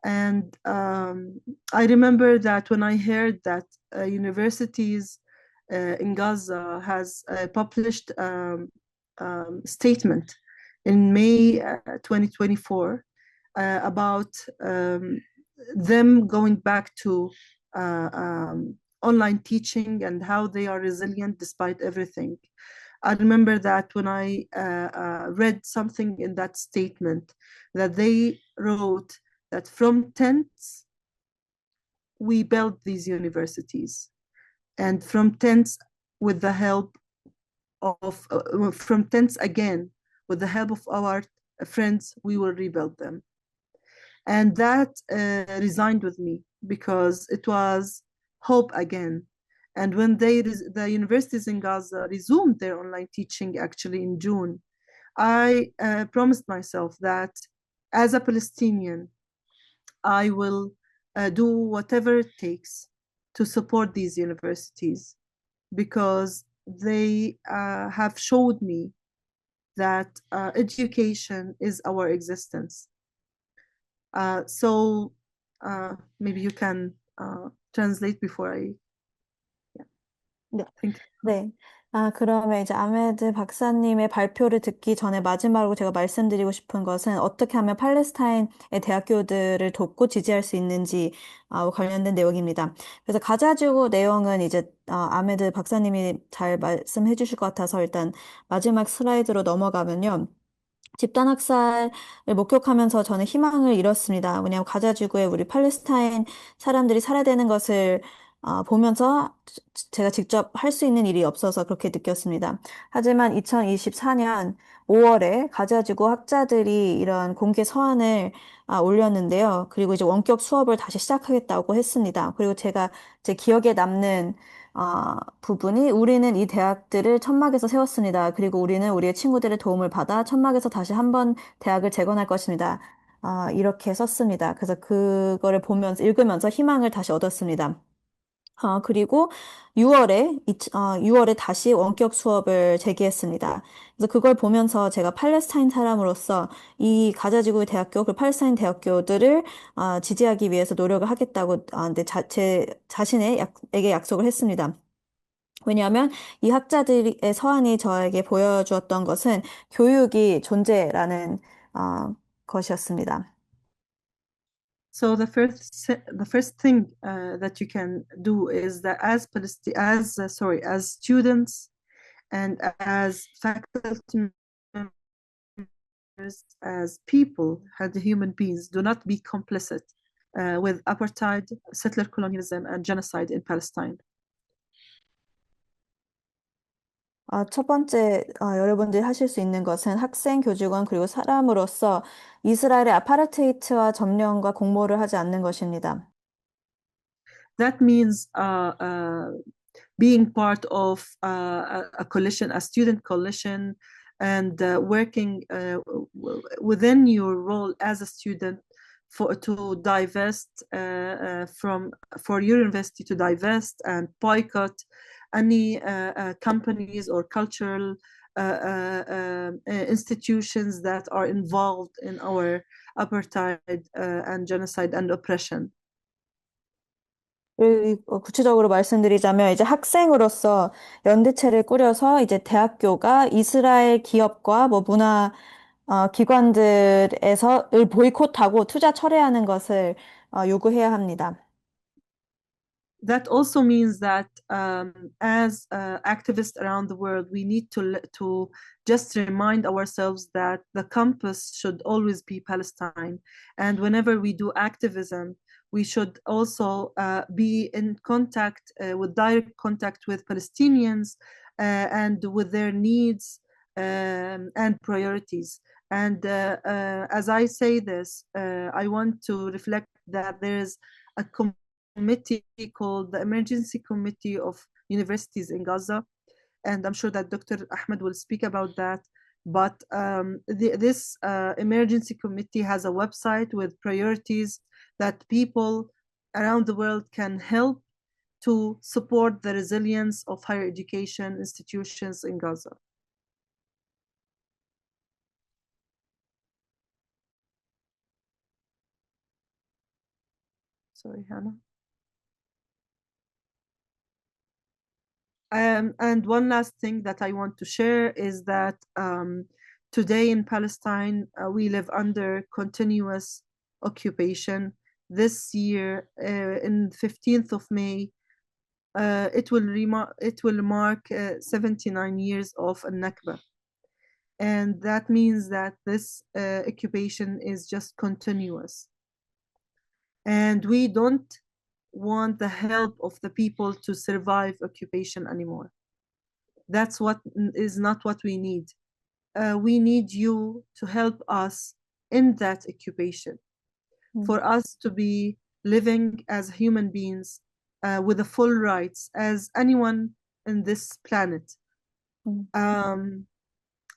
And I remember that when I heard that universities in Gaza has published statement in May 2024 about them going back to online teaching and how they are resilient despite everything. I remember that when I read something in that statement that they wrote that from tents, we built these universities. And from tents with the help of, from tents again, with the help of our friends, we will rebuild them. And that resigned with me because it was hope again. And when the universities in Gaza resumed their online teaching actually in June, I promised myself that as a Palestinian, I will do whatever it takes to support these universities because they have showed me that education is our existence. So maybe you can translate before I. 네. Thank you. 네. 그러면 이제 아메드 박사님의 발표를 듣기 전에 마지막으로 제가 말씀드리고 싶은 것은 어떻게 하면 팔레스타인의 대학교들을 돕고 지지할 수 있는지 관련된 내용입니다. 그래서 가자지구 내용은 이제 아메드 박사님이 잘 말씀해 주실 것 같아서 일단 마지막 슬라이드로 넘어가면요. 집단 학살을 목격하면서 저는 희망을 잃었습니다. 왜냐하면 가자지구에 우리 팔레스타인 사람들이 살아야 되는 것을 보면서 제가 직접 할 수 있는 일이 없어서 그렇게 느꼈습니다. 하지만 2024년 5월에 가져지고 학자들이 이런 공개 서한을 올렸는데요. 그리고 이제 원격 수업을 다시 시작하겠다고 했습니다. 그리고 제가 제 기억에 남는 부분이 우리는 이 대학들을 천막에서 세웠습니다. 그리고 우리는 우리의 친구들의 도움을 받아 천막에서 다시 한번 대학을 재건할 것입니다. 이렇게 썼습니다. 그래서 그거를 보면서, 읽으면서 희망을 다시 얻었습니다. 그리고 6월에 다시 원격 수업을 재개했습니다. 그래서 그걸 보면서 제가 팔레스타인 사람으로서 이 가자지구 대학교, 그 팔레스타인 대학교들을 지지하기 위해서 노력을 하겠다고 제 자신에게 약속을 했습니다. 왜냐하면 이 학자들의 서한이 저에게 보여주었던 것은 교육이 존재라는 것이었습니다. So the first thing that you can do is that as students and as faculty members, as people, as human beings, do not be complicit with apartheid, settler colonialism, and genocide in Palestine. 첫 번째, 여러분들이 하실 수 있는 것은 학생, 교직원, 그리고 사람으로서 이스라엘의 아파르테이트와 점령과 공모를 하지 않는 것입니다. That means being part of a coalition, a student coalition, and working within your role as a student to divest for your university to divest and boycott any companies or cultural institutions that are involved in our apartheid and genocide and oppression. 구체적으로 말씀드리자면 이제 학생으로서 연대체를 꾸려서 이제 대학교가 이스라엘 기업과 뭐 문화 기관들에서를 보이콧하고 투자 철회하는 것을 요구해야 합니다. That also means that as activists around the world, we need to just remind ourselves that the compass should always be Palestine. And whenever we do activism, we should also be in contact, with direct contact with Palestinians and with their needs and priorities. And as I say this, I want to reflect that there is a committee called the Emergency Committee of Universities in Gaza. And I'm sure that Dr. Ahmed will speak about that. But this emergency committee has a website with priorities that people around the world can help to support the resilience of higher education institutions in Gaza. Sorry, Hannah. And one last thing that I want to share is that today in Palestine, we live under continuous occupation. This year, in 15th of May, it will mark 79 years of Nakba. And that means that this occupation is just continuous. And we don't want the help of the people to survive occupation anymore. That's what is not what we need. We need you to help us in that occupation, for us to be living as human beings with the full rights as anyone in this planet.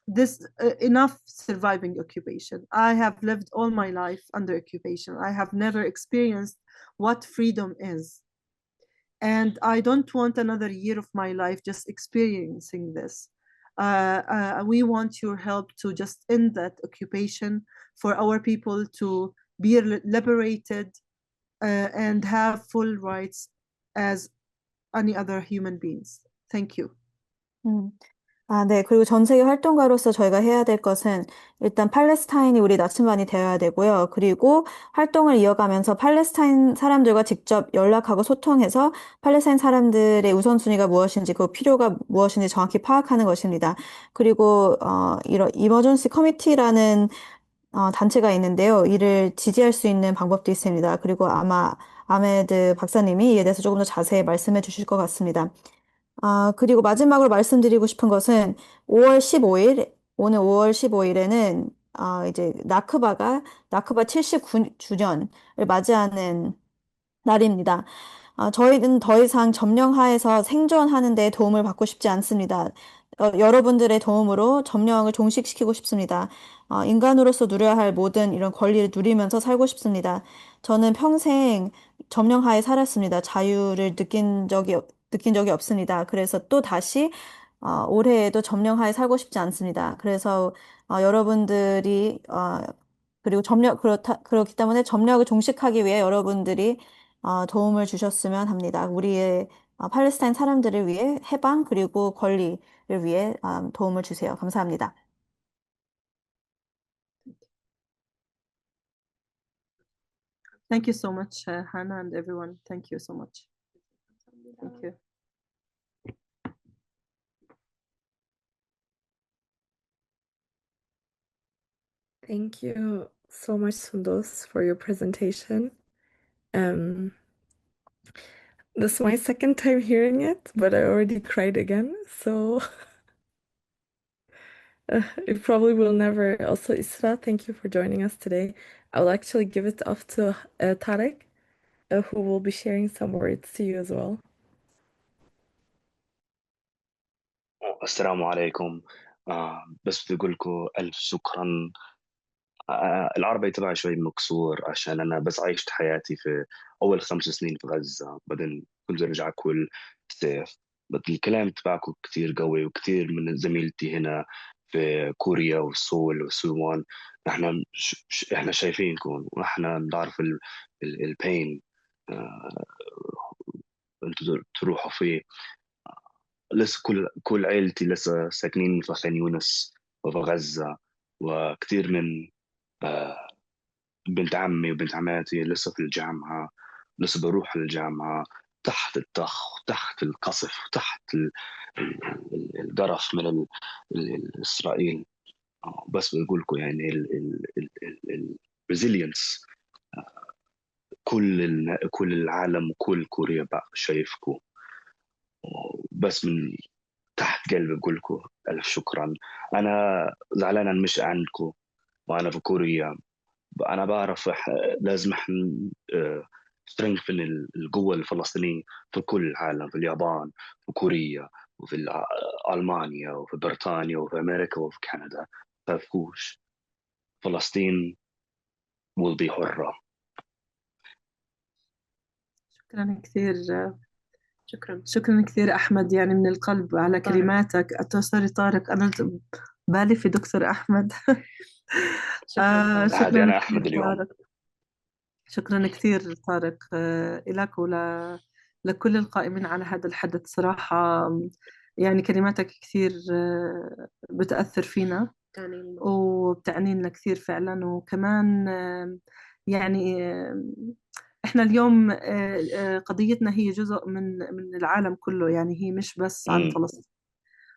This enough surviving occupation. I have lived all my life under occupation. I have never experienced what freedom is. And I don't want another year of my life just experiencing this. We want your help to just end that occupation, for our people to be liberated and have full rights as any other human beings. Thank you. 네. 그리고 전 세계 활동가로서 저희가 해야 될 것은 일단 팔레스타인이 우리 나침반이 되어야 되고요. 그리고 활동을 이어가면서 팔레스타인 사람들과 직접 연락하고 소통해서 팔레스타인 사람들의 우선순위가 무엇인지, 그 필요가 무엇인지 정확히 파악하는 것입니다. 그리고 이런 이머전시 커미티라는 단체가 있는데요. 이를 지지할 수 있는 방법도 있습니다. 그리고 아마 아메드 박사님이 이에 대해서 조금 더 자세히 말씀해 주실 것 같습니다. 그리고 마지막으로 말씀드리고 싶은 것은 5월 15일, 오늘 5월 15일에는 이제 나크바 79주년을 맞이하는 날입니다. 저희는 더 이상 점령하에서 생존하는 데 도움을 받고 싶지 않습니다. 여러분들의 도움으로 점령을 종식시키고 싶습니다. 인간으로서 누려야 할 모든 이런 권리를 누리면서 살고 싶습니다. 저는 평생 점령하에 살았습니다. 자유를 느낀 적이 없습니다. 그래서 또 다시 올해에도 점령하에 살고 싶지 않습니다. 그래서 여러분들이 그리고 그렇기 때문에 점령을 종식하기 위해 여러분들이 도움을 주셨으면 합니다. 우리의 팔레스타인 사람들을 위해 해방 그리고 권리를 위해 도움을 주세요. 감사합니다. Thank you so much, Hannah and everyone. Thank you so much. Thank you. Thank you so much, Sundos, for your presentation. This is my second time hearing it, but I already cried again, so it probably will never. Also, Isra, thank you for joining us today. I'll actually give it off to Tarek, who will be sharing some words to you as well. السلام عليكم. بس بدي أقول لكم ألف شكرا. العربي تبعي شوي مكسور عشان أنا بس عايشت حياتي في أول 5 سنين في غزة، بعدين كنت أرجع كل صيف. بس الكلام تبعكم كتير قوي، وكتير من زميلتي هنا في كوريا وسول وسوان احنا شايفينكم، واحنا بنعرف البين انتوا تروحوا فيه. لسه كل عيلتي لسه ساكنين في خان يونس وفي غزة، وكتير من بنت عمي وبنت عماتي لسه في الجامعة، لسه بروح الجامعة تحت الضغط وتحت القصف وتحت القرف من إسرائيل. بس بقول لكم يعني الريزيلينس، كل العالم وكل كوريا بقى شايفكم. بس من تحت قلبي بقول لكم ألف شكرا. أنا زعلان مش عندكم وأنا في كوريا. أنا بعرف لازم احنا strengthen القوة الفلسطينية في كل العالم، في اليابان في كوريا وفي ألمانيا وفي بريطانيا وفي أمريكا وفي كندا. تخافوش، فلسطين will be حرة. شكرا كثير. شكرا كثير أحمد، يعني من القلب على كلماتك. سوري طارق، أنا بالي في دكتور أحمد. عادي أنا أحمد اليوم. طارق. شكرا كثير طارق لك لكل القائمين على هذا الحدث. صراحة يعني كلماتك كثير بتأثر فينا وبتعني لنا كثير فعلا. وكمان يعني احنا اليوم قضيتنا هي جزء من العالم كله، يعني هي مش بس عن فلسطين.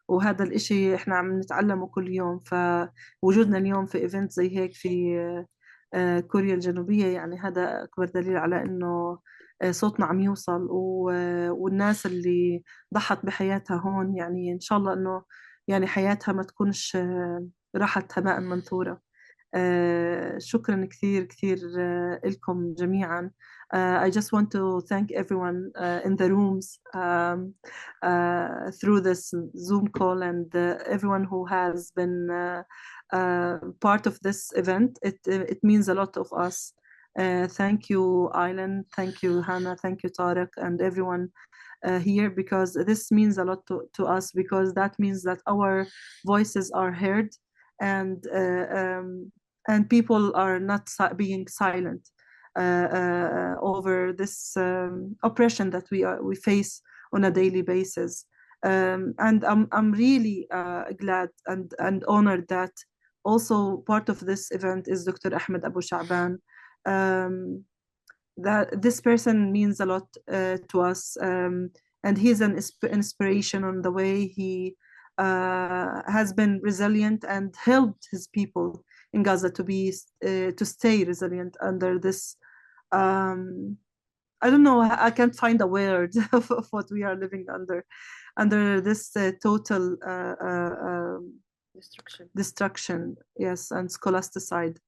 وهذا الاشي احنا عم نتعلمه كل يوم. فوجودنا اليوم في ايفنت زي هيك في كوريا الجنوبية، يعني هذا أكبر دليل على إنه صوتنا عم يوصل. والناس اللي ضحت بحياتها هون، يعني إن شاء الله إنه يعني حياتها ما تكونش راحت هباء منثورة. شكرا كثير كثير لكم جميعا. I just want to thank everyone in the rooms through this Zoom call, and everyone who has been part of this event. It means a lot of us. Thank you, Aylan. Thank you, Hannah. Thank you, Tarek, and everyone here, because this means a lot to us, because that means that our voices are heard, and people are not being silent over this oppression that we face on a daily basis. And I'm really glad and honored that also part of this event is Dr. Ahmed Abu Sha'ban. That this person means a lot to us, and he's an inspiration on the way he has been resilient and helped his people in Gaza to stay resilient under this. I don't know. I can't find a word of what we are living under this total destruction. Yes, and scholasticide.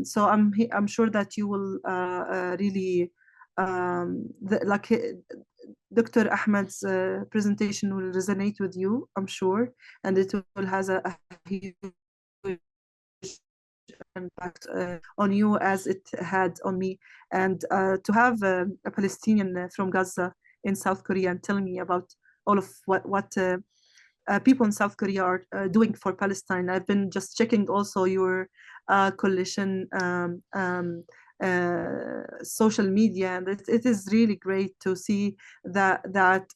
So I'm sure that you will really Dr. Ahmed's presentation will resonate with you, I'm sure, and it will has a huge impact on you as it had on me. And to have a Palestinian from Gaza in South Korea and tell me about all of what people in South Korea are doing for Palestine. I've been just checking also your coalition social media, and it is really great to see that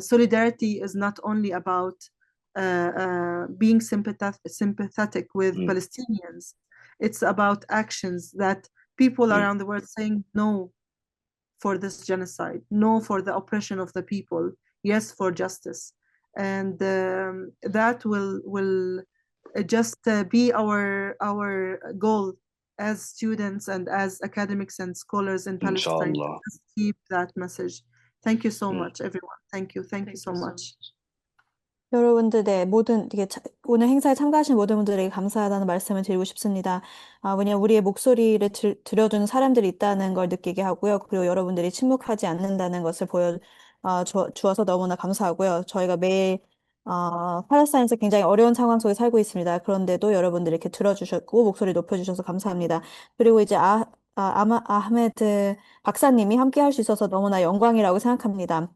solidarity is not only about being sympathetic with Palestinians. It's about actions that people around the world saying no for this genocide, no for the oppression of the people, yes for justice, and that will just be our goal as students and as academics and scholars in إن شاء Palestine. الله. Just keep that message. Thank you so much, everyone. Thank you so much. 여러분들, 네, 오늘 행사에 참가하신 모든 분들에게 감사하다는 말씀을 드리고 싶습니다. 왜냐면 우리의 목소리를 들어주는 사람들이 있다는 걸 느끼게 하고요. 그리고 여러분들이 침묵하지 않는다는 것을 주어서 너무나 감사하고요. 저희가 매일, 팔레스타인에서 굉장히 어려운 상황 속에 살고 있습니다. 그런데도 여러분들이 이렇게 들어주셨고, 목소리 높여주셔서 감사합니다. 그리고 이제 아흐메드 박사님이 함께 할 수 있어서 너무나 영광이라고 생각합니다.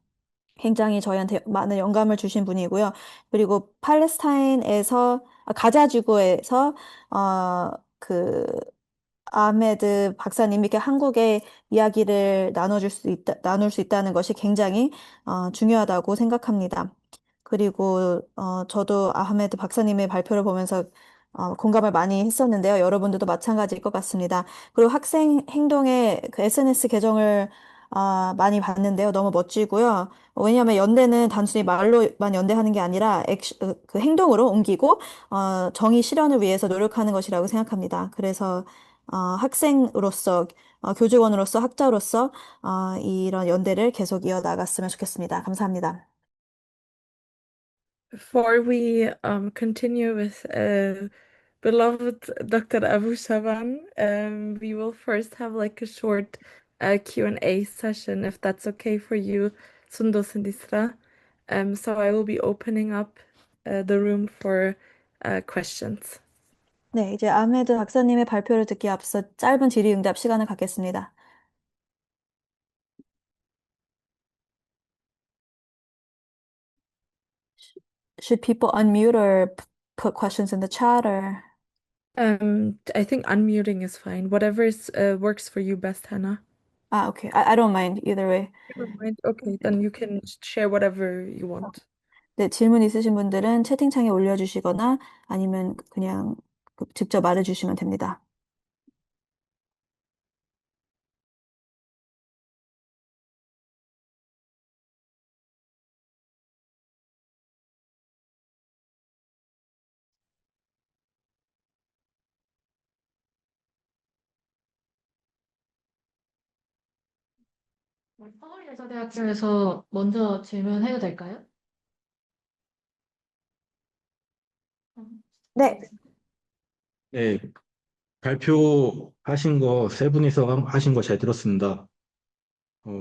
굉장히 저희한테 많은 영감을 주신 분이고요. 그리고 가자 지구에서 아흐메드 박사님이 이렇게 한국의 이야기를 나눌 수 있다는 것이 굉장히 중요하다고 생각합니다. 그리고 저도 아흐메드 박사님의 발표를 보면서 공감을 많이 했었는데요. 여러분들도 마찬가지일 것 같습니다. 그리고 학생 행동의 그 SNS 계정을 많이 봤는데요. 너무 멋지고요. 왜냐하면 연대는 단순히 말로만 연대하는 게 아니라 그 행동으로 옮기고 정의 실현을 위해서 노력하는 것이라고 생각합니다. 그래서 학생으로서, 교직원으로서, 학자로서 이런 연대를 계속 이어나갔으면 좋겠습니다. 감사합니다. Before we continue with beloved Dr. Abu Shaban, we will first have like a short Q&A session, if that's okay for you, Sundos and Isra. So I will be opening up the room for questions. 네, 이제 아흐메드 박사님의 발표를 듣기 앞서 짧은 질의응답 시간을 갖겠습니다. Should people unmute or put questions in the chat or? I think unmuting is fine. Whatever works for you best, Hannah. Okay. I don't mind either way. You don't mind? Okay, then you can share whatever you want. 네, 질문 있으신 분들은 채팅창에 올려주시거나 아니면 그냥 직접 말해주시면 됩니다. 서울예술대학교에서 먼저 질문해도 될까요? 네. 네, 발표하신 거 세 분이서 하신 거 잘 들었습니다.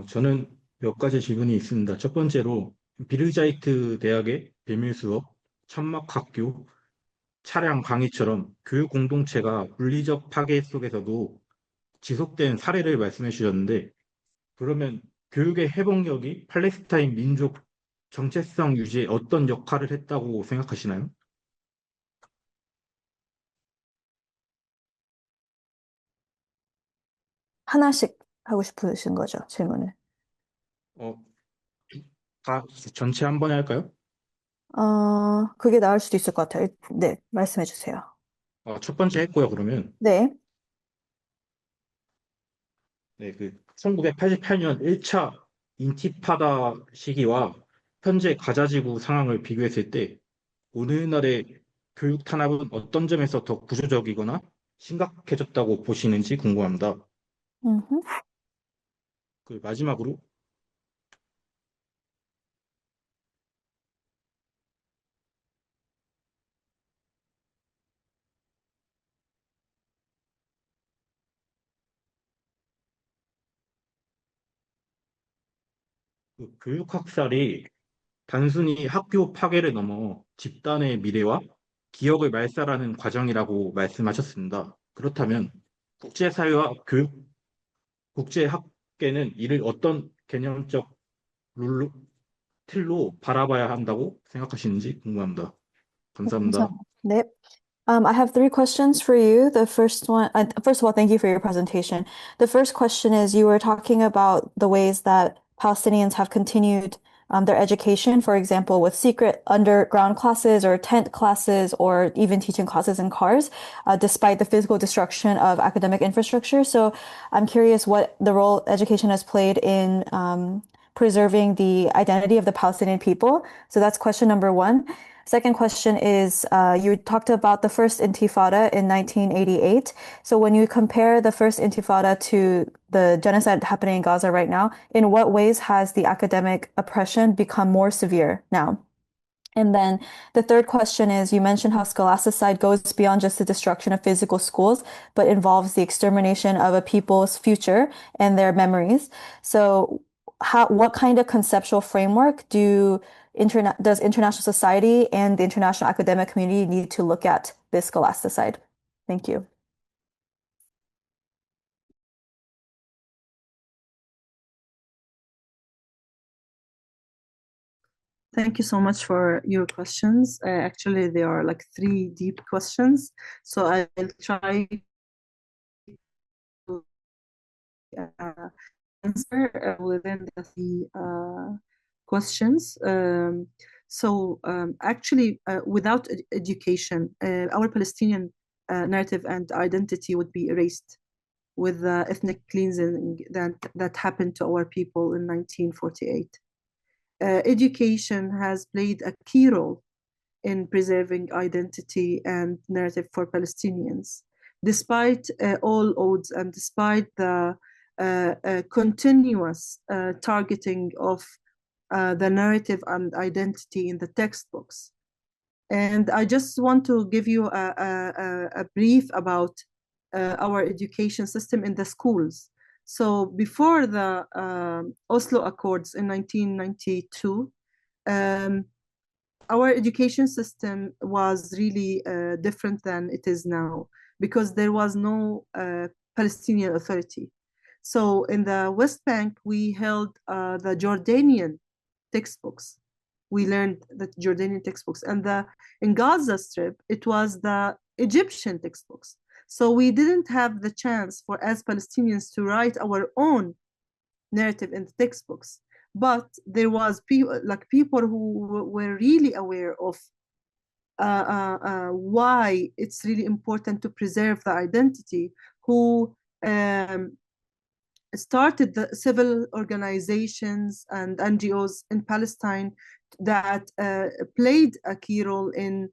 저는 몇 가지 질문이 있습니다. 첫 번째로 비르자이트 대학의 비밀 수업, 천막학교, 차량 강의처럼 교육 공동체가 물리적 파괴 속에서도 지속된 사례를 말씀해 주셨는데, 그러면 교육의 회복력이 팔레스타인 민족 정체성 유지에 어떤 역할을 했다고 생각하시나요? 하나씩 하고 싶으신 거죠, 질문을. 다 전체 한 번에 할까요? 그게 나을 수도 있을 것 같아요. 네, 말씀해 주세요. 첫 번째 했고요, 그러면. 네. 네, 1988년 1차 인티파다 시기와 현재 가자지구 상황을 비교했을 때 오늘날의 교육 탄압은 어떤 점에서 더 구조적이거나 심각해졌다고 보시는지 궁금합니다. Mhm. 그 마지막으로 그 교육 학살이 단순히 학교 파괴를 넘어 집단의 미래와 기억을 말살하는 과정이라고 말씀하셨습니다. 그렇다면 국제사회와 국제학계는 이를 어떤 개념적 룰로, 틀로 바라봐야 한다고 생각하시는지 궁금합니다. 감사합니다. 네. I have three questions for you. The first one, first of all, thank you for your presentation. The first question is you were talking about the ways that Palestinians have continued their education, for example, with secret underground classes or tent classes or even teaching classes in cars, despite the physical destruction of academic infrastructure. So I'm curious what the role education has played in preserving the identity of the Palestinian people. So that's question number one. Second question is, you talked about the first Intifada in 1988. So when you compare the first Intifada to the genocide happening in Gaza right now, in what ways has the academic oppression become more severe now? And then the third question is, you mentioned how scholasticide goes beyond just the destruction of physical schools, but involves the extermination of a people's future and their memories. So what kind of conceptual framework does international society and the international academic community need to look at this scholasticide? Thank you. Thank you so much for your questions. Actually, they are like three deep questions. So I'll try to answer within the three questions. Actually, without education, our Palestinian narrative and identity would be erased with the ethnic cleansing that happened to our people in 1948. Education has played a key role in preserving identity and narrative for Palestinians. Despite all odds and despite the continuous targeting of the narrative and identity in the textbooks. And I just want to give you a brief about our education system in the schools. So before the Oslo Accords in 1992, our education system was really different than it is now because there was no Palestinian Authority. So in the West Bank, we held the Jordanian textbooks. We learned the Jordanian textbooks. And in Gaza Strip, it was the Egyptian textbooks. So we didn't have the chance for as Palestinians to write our own narrative in the textbooks. But there was people who were really aware of why it's really important to preserve the identity, who started the civil organizations and NGOs in Palestine that played a key role in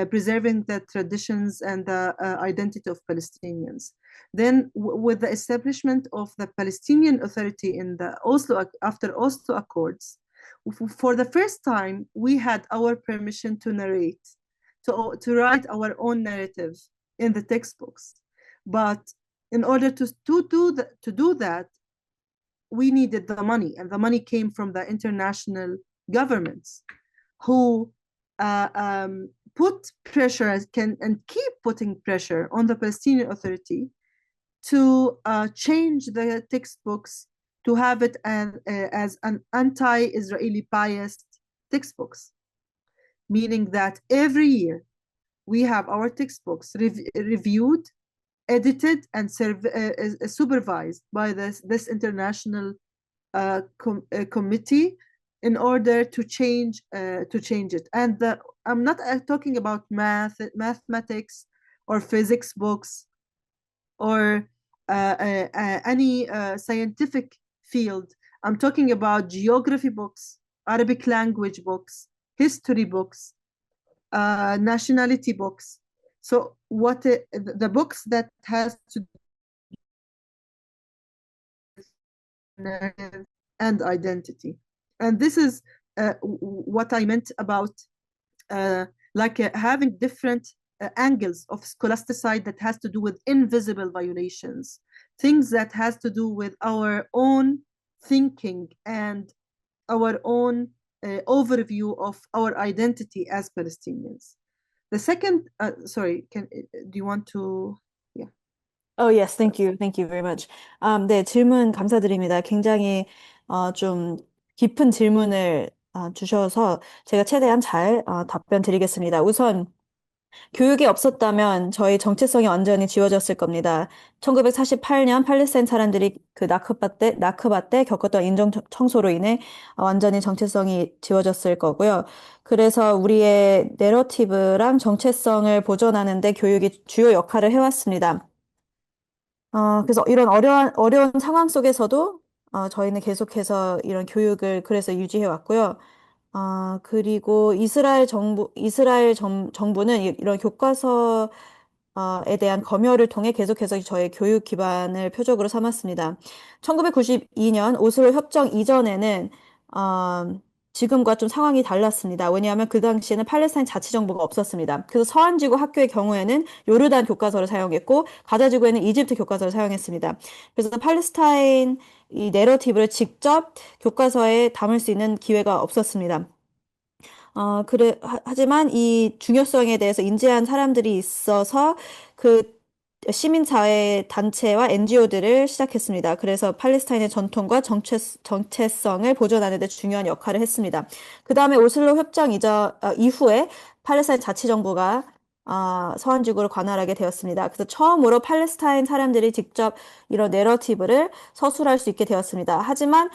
preserving the traditions and the identity of Palestinians. Then, with the establishment of the Palestinian Authority in the after Oslo Accords, for the first time, we had our permission to narrate, to write our own narrative in the textbooks. But in order to do that, we needed the money, and the money came from the international governments who put pressure and keep putting pressure on the Palestinian Authority to change the textbooks to have it as an anti-Israeli biased textbooks, meaning that every year we have our textbooks reviewed, edited, and supervised by this international committee in order to change it. And I'm not talking about mathematics or physics books or any scientific field. I'm talking about geography books, Arabic language books, history books, nationality books. So the books that has to do with narrative and identity. And this is what I meant about having different angles of scholasticide that has to do with invisible violations, things that has to do with our own thinking and our own overview of our identity as Palestinians. The second, sorry, do you want to? Yeah. Oh, yes, thank you. Thank you very much. 네, 질문 감사드립니다. 굉장히 좀 깊은 질문을 주셔서 제가 최대한 잘 답변 드리겠습니다. 우선 교육이 없었다면 저희 정체성이 완전히 지워졌을 겁니다. 1948년 팔레스타인 사람들이 그 나크바 때 겪었던 인종 청소로 인해 완전히 정체성이 지워졌을 거고요. 그래서 우리의 내러티브랑 정체성을 보존하는 데 교육이 주요 역할을 해왔습니다. 그래서 이런 어려운 상황 속에서도 저희는 계속해서 이런 교육을 그래서 유지해 왔고요. 그리고 이스라엘 정부는 이런 교과서에 대한 검열을 통해 계속해서 저의 교육 기반을 표적으로 삼았습니다. 1992년 오슬로 협정 이전에는 지금과 좀 상황이 달랐습니다. 왜냐하면 그 당시에는 팔레스타인 자치정부가 없었습니다. 그래서 서안지구 학교의 경우에는 요르단 교과서를 사용했고 가자지구에는 이집트 교과서를 사용했습니다. 그래서 팔레스타인 이 내러티브를 직접 교과서에 담을 수 있는 기회가 없었습니다. 하지만 이 중요성에 대해서 인지한 사람들이 있어서 그 시민사회 단체와 NGO들을 시작했습니다. 그래서 팔레스타인의 전통과 정체성을 보존하는 데 중요한 역할을 했습니다. 그 다음에 오슬로 협정 이후에 팔레스타인 자치정부가 서안지구를 관할하게 되었습니다. 그래서 처음으로 팔레스타인 사람들이 직접 이런 내러티브를 서술할 수 있게 되었습니다. 하지만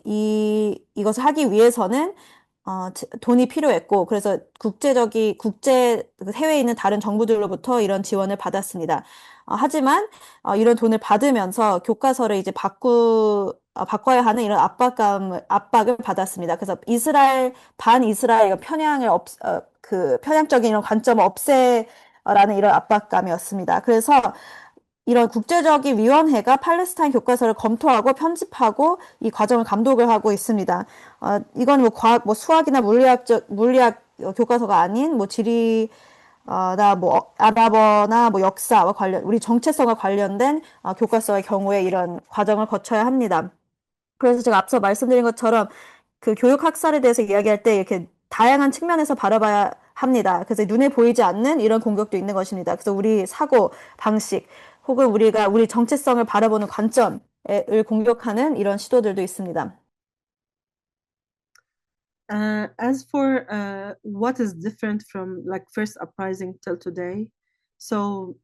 이것을 하기 위해서는 돈이 필요했고, 그래서 해외에 있는 다른 정부들로부터 이런 지원을 받았습니다. 하지만, 이런 돈을 받으면서 교과서를 이제 바꿔야 하는 이런 압박을 받았습니다. 그래서 반이스라엘 편향적인 이런 관점을 없애라는 이런 압박감이었습니다. 그래서 이런 국제적인 위원회가 팔레스타인 교과서를 검토하고 편집하고 이 과정을 감독을 하고 있습니다. 이건 수학이나 물리학 교과서가 아닌 아랍어나 역사와 우리 정체성과 관련된 교과서의 경우에 이런 과정을 거쳐야 합니다. 그래서 제가 앞서 말씀드린 것처럼 그 교육 학살에 대해서 이야기할 때 이렇게 다양한 측면에서 바라봐야 합니다. 그래서 눈에 보이지 않는 이런 공격도 있는 것입니다. 그래서 우리 사고 방식 혹은 우리 정체성을 바라보는 관점을 공격하는 이런 시도들도 있습니다. As for what is different from first uprising till today, so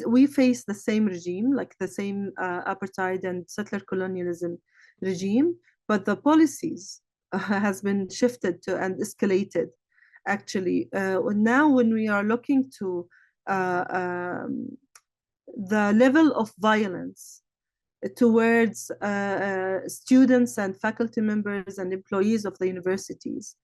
we face the same regime, like the same apartheid and settler colonialism regime, but the policies has been shifted to and escalated. Actually, now when we are looking to the level of violence towards students and faculty members and employees of the universities,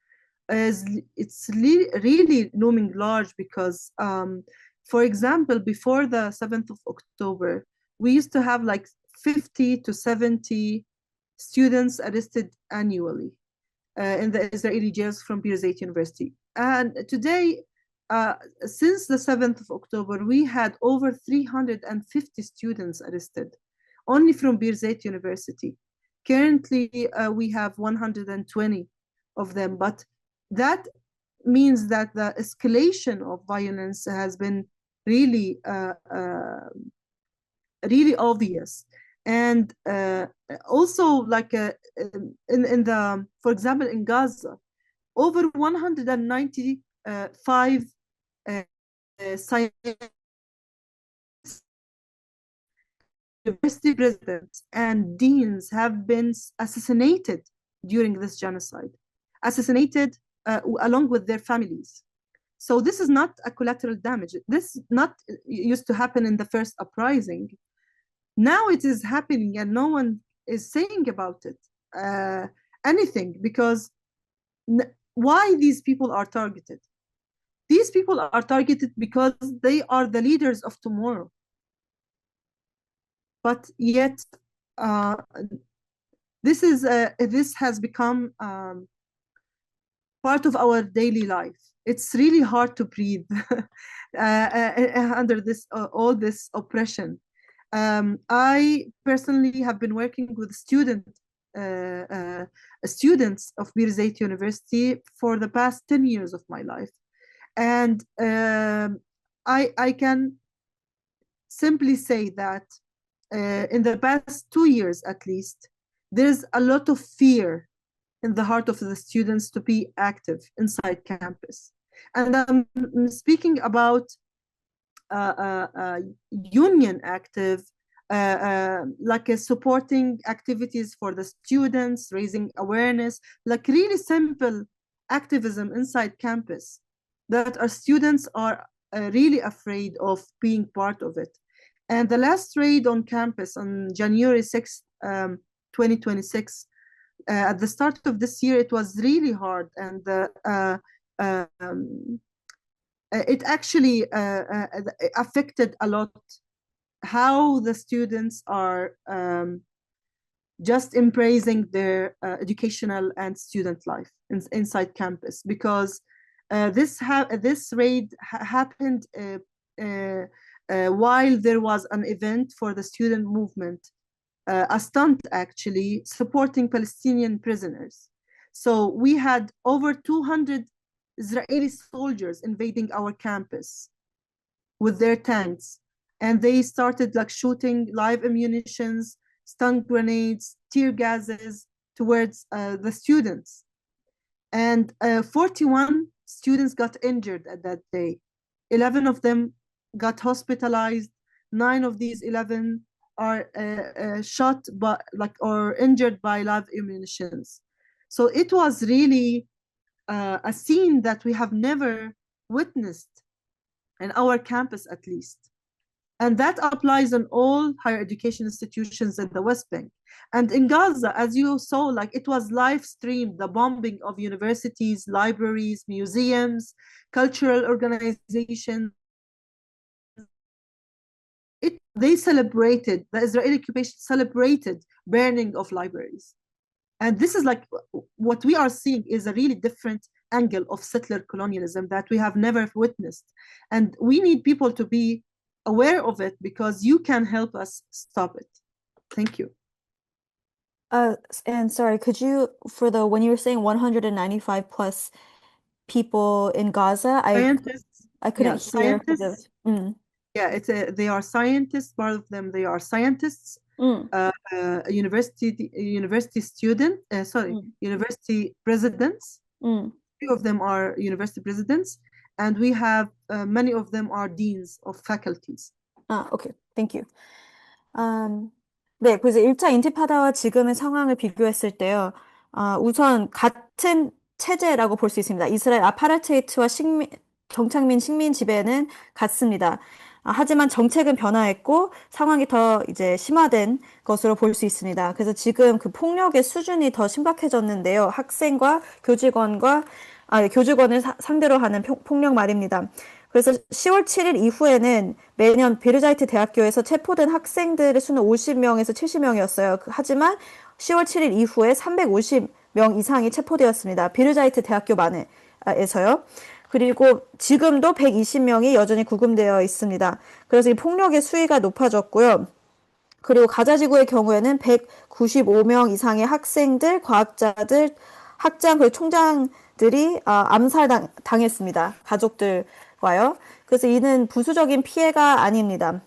it's really looming large because, for example, before the 7th of October, we used to have 50 to 70 students arrested annually in the Israeli jails from Birzeit University. And today, since the 7th of October, we had over 350 students arrested only from Birzeit University. Currently, we have 120 of them, but that means that the escalation of violence has been really, really obvious. And also, for example, in Gaza, over 195 university presidents and deans have been assassinated during this genocide, assassinated along with their families. So this is not a collateral damage. This not used to happen in the first uprising. Now it is happening and no one is saying about it anything, because why these people are targeted? these people are targeted because they are the leaders of tomorrow. But yet, this has become part of our daily life. It's really hard to breathe under all this oppression. I personally have been working with students of Birzeit University for the past 10 years of my life. And I can simply say that in the past 2 years at least, there's a lot of fear in the heart of the students to be active inside campus. And I'm speaking about union active, like supporting activities for the students, raising awareness, like really simple activism inside campus that our students are really afraid of being part of it. And the last raid on campus on January 6th, 2026, at the start of this year, it was really hard, and it actually affected a lot how the students are just embracing their educational and student life inside campus, because this raid happened while there was an event for the student movement, a stunt actually supporting Palestinian prisoners. So we had over 200 Israeli soldiers invading our campus with their tanks, and they started like shooting live ammunitions, stun grenades, tear gases towards the students. And 41 students got injured at that day. 11 of them got hospitalized. 9 of these 11 are shot or injured by live ammunitions. So it was really a scene that we have never witnessed in our campus, at least. And that applies on all higher education institutions in the West Bank. And in Gaza, as you saw, like it was live streamed, the bombing of universities, libraries, museums, cultural organizations. They celebrated, the Israeli occupation celebrated burning of libraries. And this is like what we are seeing is a really different angle of settler colonialism that we have never witnessed. And we need people to be aware of it, because you can help us stop it. Thank you. And sorry, could you, when you were saying 195 plus people in Gaza, Scientists. I couldn't hear. Scientists. Yeah, they are scientists. Part of them, they are scientists. University student. University presidents. Few of them are university presidents, and we have many of them are deans of faculties. Okay, thank you. 네, 그래서 1차 인티파다와 지금의 상황을 비교했을 때요. 우선 같은 체제라고 볼 수 있습니다. 이스라엘 아파르테이트와 정착민 식민 지배는 같습니다. 하지만 정책은 변화했고 상황이 더 이제 심화된 것으로 볼 수 있습니다. 그래서 지금 그 폭력의 수준이 더 심각해졌는데요. 학생과 교직원을 상대로 하는 폭력 말입니다. 그래서 10월 7일 이후에는 매년 비르자이트 대학교에서 체포된 학생들의 수는 50명에서 70명이었어요. 하지만 10월 7일 이후에 350명 이상이 체포되었습니다. 비르자이트 대학교만에서요. 그리고 지금도 120명이 여전히 구금되어 있습니다. 그래서 이 폭력의 수위가 높아졌고요. 그리고 가자지구의 경우에는 195명 이상의 학생들, 과학자들, 학장, 그리고 총장들이 암살당했습니다. 가족들과요. 그래서 이는 부수적인 피해가 아닙니다.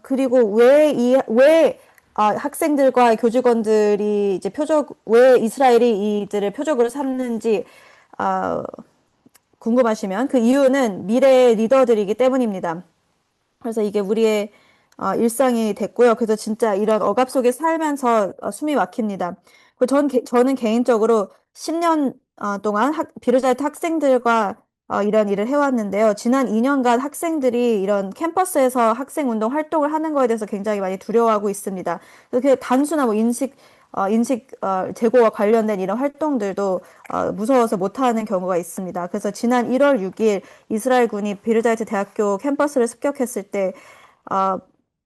그리고 왜 학생들과 교직원들이 이제 왜 이스라엘이 이들을 표적으로 삼는지 궁금하시면 그 이유는 미래의 리더들이기 때문입니다. 그래서 이게 우리의 일상이 됐고요. 그래서 진짜 이런 억압 속에 살면서 숨이 막힙니다. 저는 개인적으로 10년 동안 비르자이트 학생들과 이런 일을 해왔는데요. 지난 2년간 학생들이 이런 캠퍼스에서 학생운동 활동을 하는 거에 대해서 굉장히 많이 두려워하고 있습니다. 그게 단순한 인식 인식 제고와 관련된 이런 활동들도 무서워서 못하는 경우가 있습니다. 그래서 지난 1월 6일 이스라엘군이 비르자이트 대학교 캠퍼스를 습격했을 때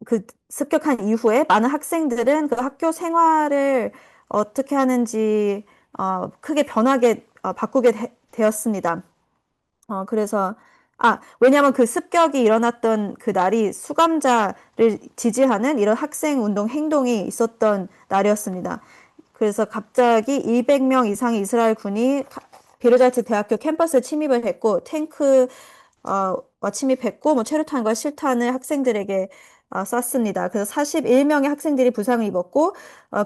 그 습격한 이후에 많은 학생들은 그 학교 생활을 어떻게 하는지 크게 변하게 바꾸게 되었습니다. 그래서 왜냐하면 그 습격이 일어났던 그 날이 수감자를 지지하는 이런 학생 운동 행동이 있었던 날이었습니다. 그래서 갑자기 200명 이상의 이스라엘 군이 비르자이트 대학교 캠퍼스에 침입을 했고 와 침입했고 뭐 체류탄과 실탄을 학생들에게 쐈습니다. 그래서 41명의 학생들이 부상을 입었고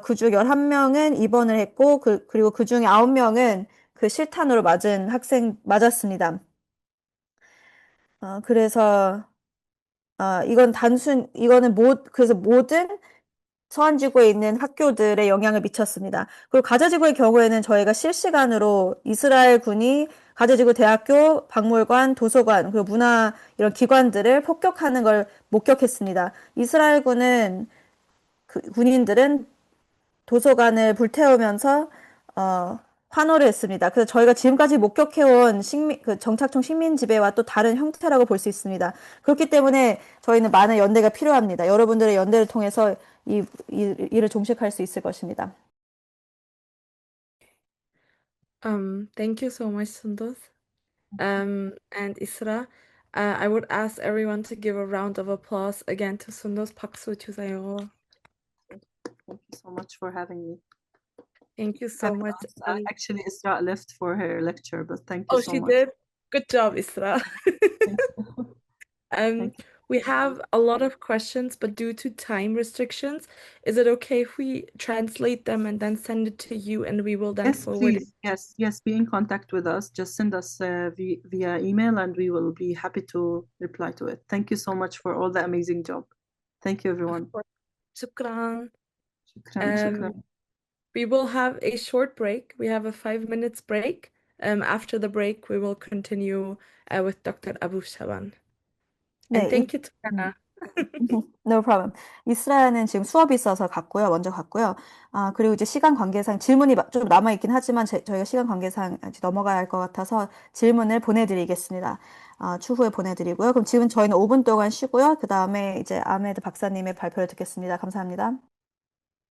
그중 11명은 입원을 했고 그리고 그중에 9명은 그 실탄으로 맞았습니다. 그래서 이거는 그래서 모든 서한지구에 있는 학교들에 영향을 미쳤습니다. 그리고 가자지구의 경우에는 저희가 실시간으로 이스라엘 군이 가자지구 대학교, 박물관, 도서관, 그리고 문화 이런 기관들을 폭격하는 걸 목격했습니다. 이스라엘 군인들은 도서관을 불태우면서 환호를 했습니다. 그래서 저희가 지금까지 목격해온 정착촌 식민 지배와 또 다른 형태라고 볼 수 있습니다. 그렇기 때문에 저희는 많은 연대가 필요합니다. 여러분들의 연대를 통해서 이 일을 종식할 수 있을 것입니다. Thank you so much, Sundus. And Isra, I would ask everyone to give a round of applause again to Sundus. 박수 주세요. Thank you so much for having me. Thank you so much. Actually, Isra left for her lecture, but thank you so she much. did? Good job, Isra. We have a lot of questions, but due to time restrictions, is it okay if we translate them and then send it to you and we will then Yes, forward it? please. Yes, be in contact with us. Just send us via email and we will be happy to reply to it. Thank you so much for all the amazing job. Thank you, everyone. شكرا. Shukran. We will have a short break. We have a 5 minutes break. After the break, we will continue with Dr. Abu Shaban. And 네, thank you to Hannah. No problem. 이스라엘은 지금 수업이 있어서 먼저 갔고요. 그리고 이제 시간 관계상 질문이 좀 남아있긴 하지만 저희가 시간 관계상 이제 넘어가야 할 것 같아서 질문을 보내드리겠습니다. 추후에 보내드리고요. 그럼 지금 저희는 5분 동안 쉬고요. 그 다음에 이제 아메드 박사님의 발표를 듣겠습니다. 감사합니다.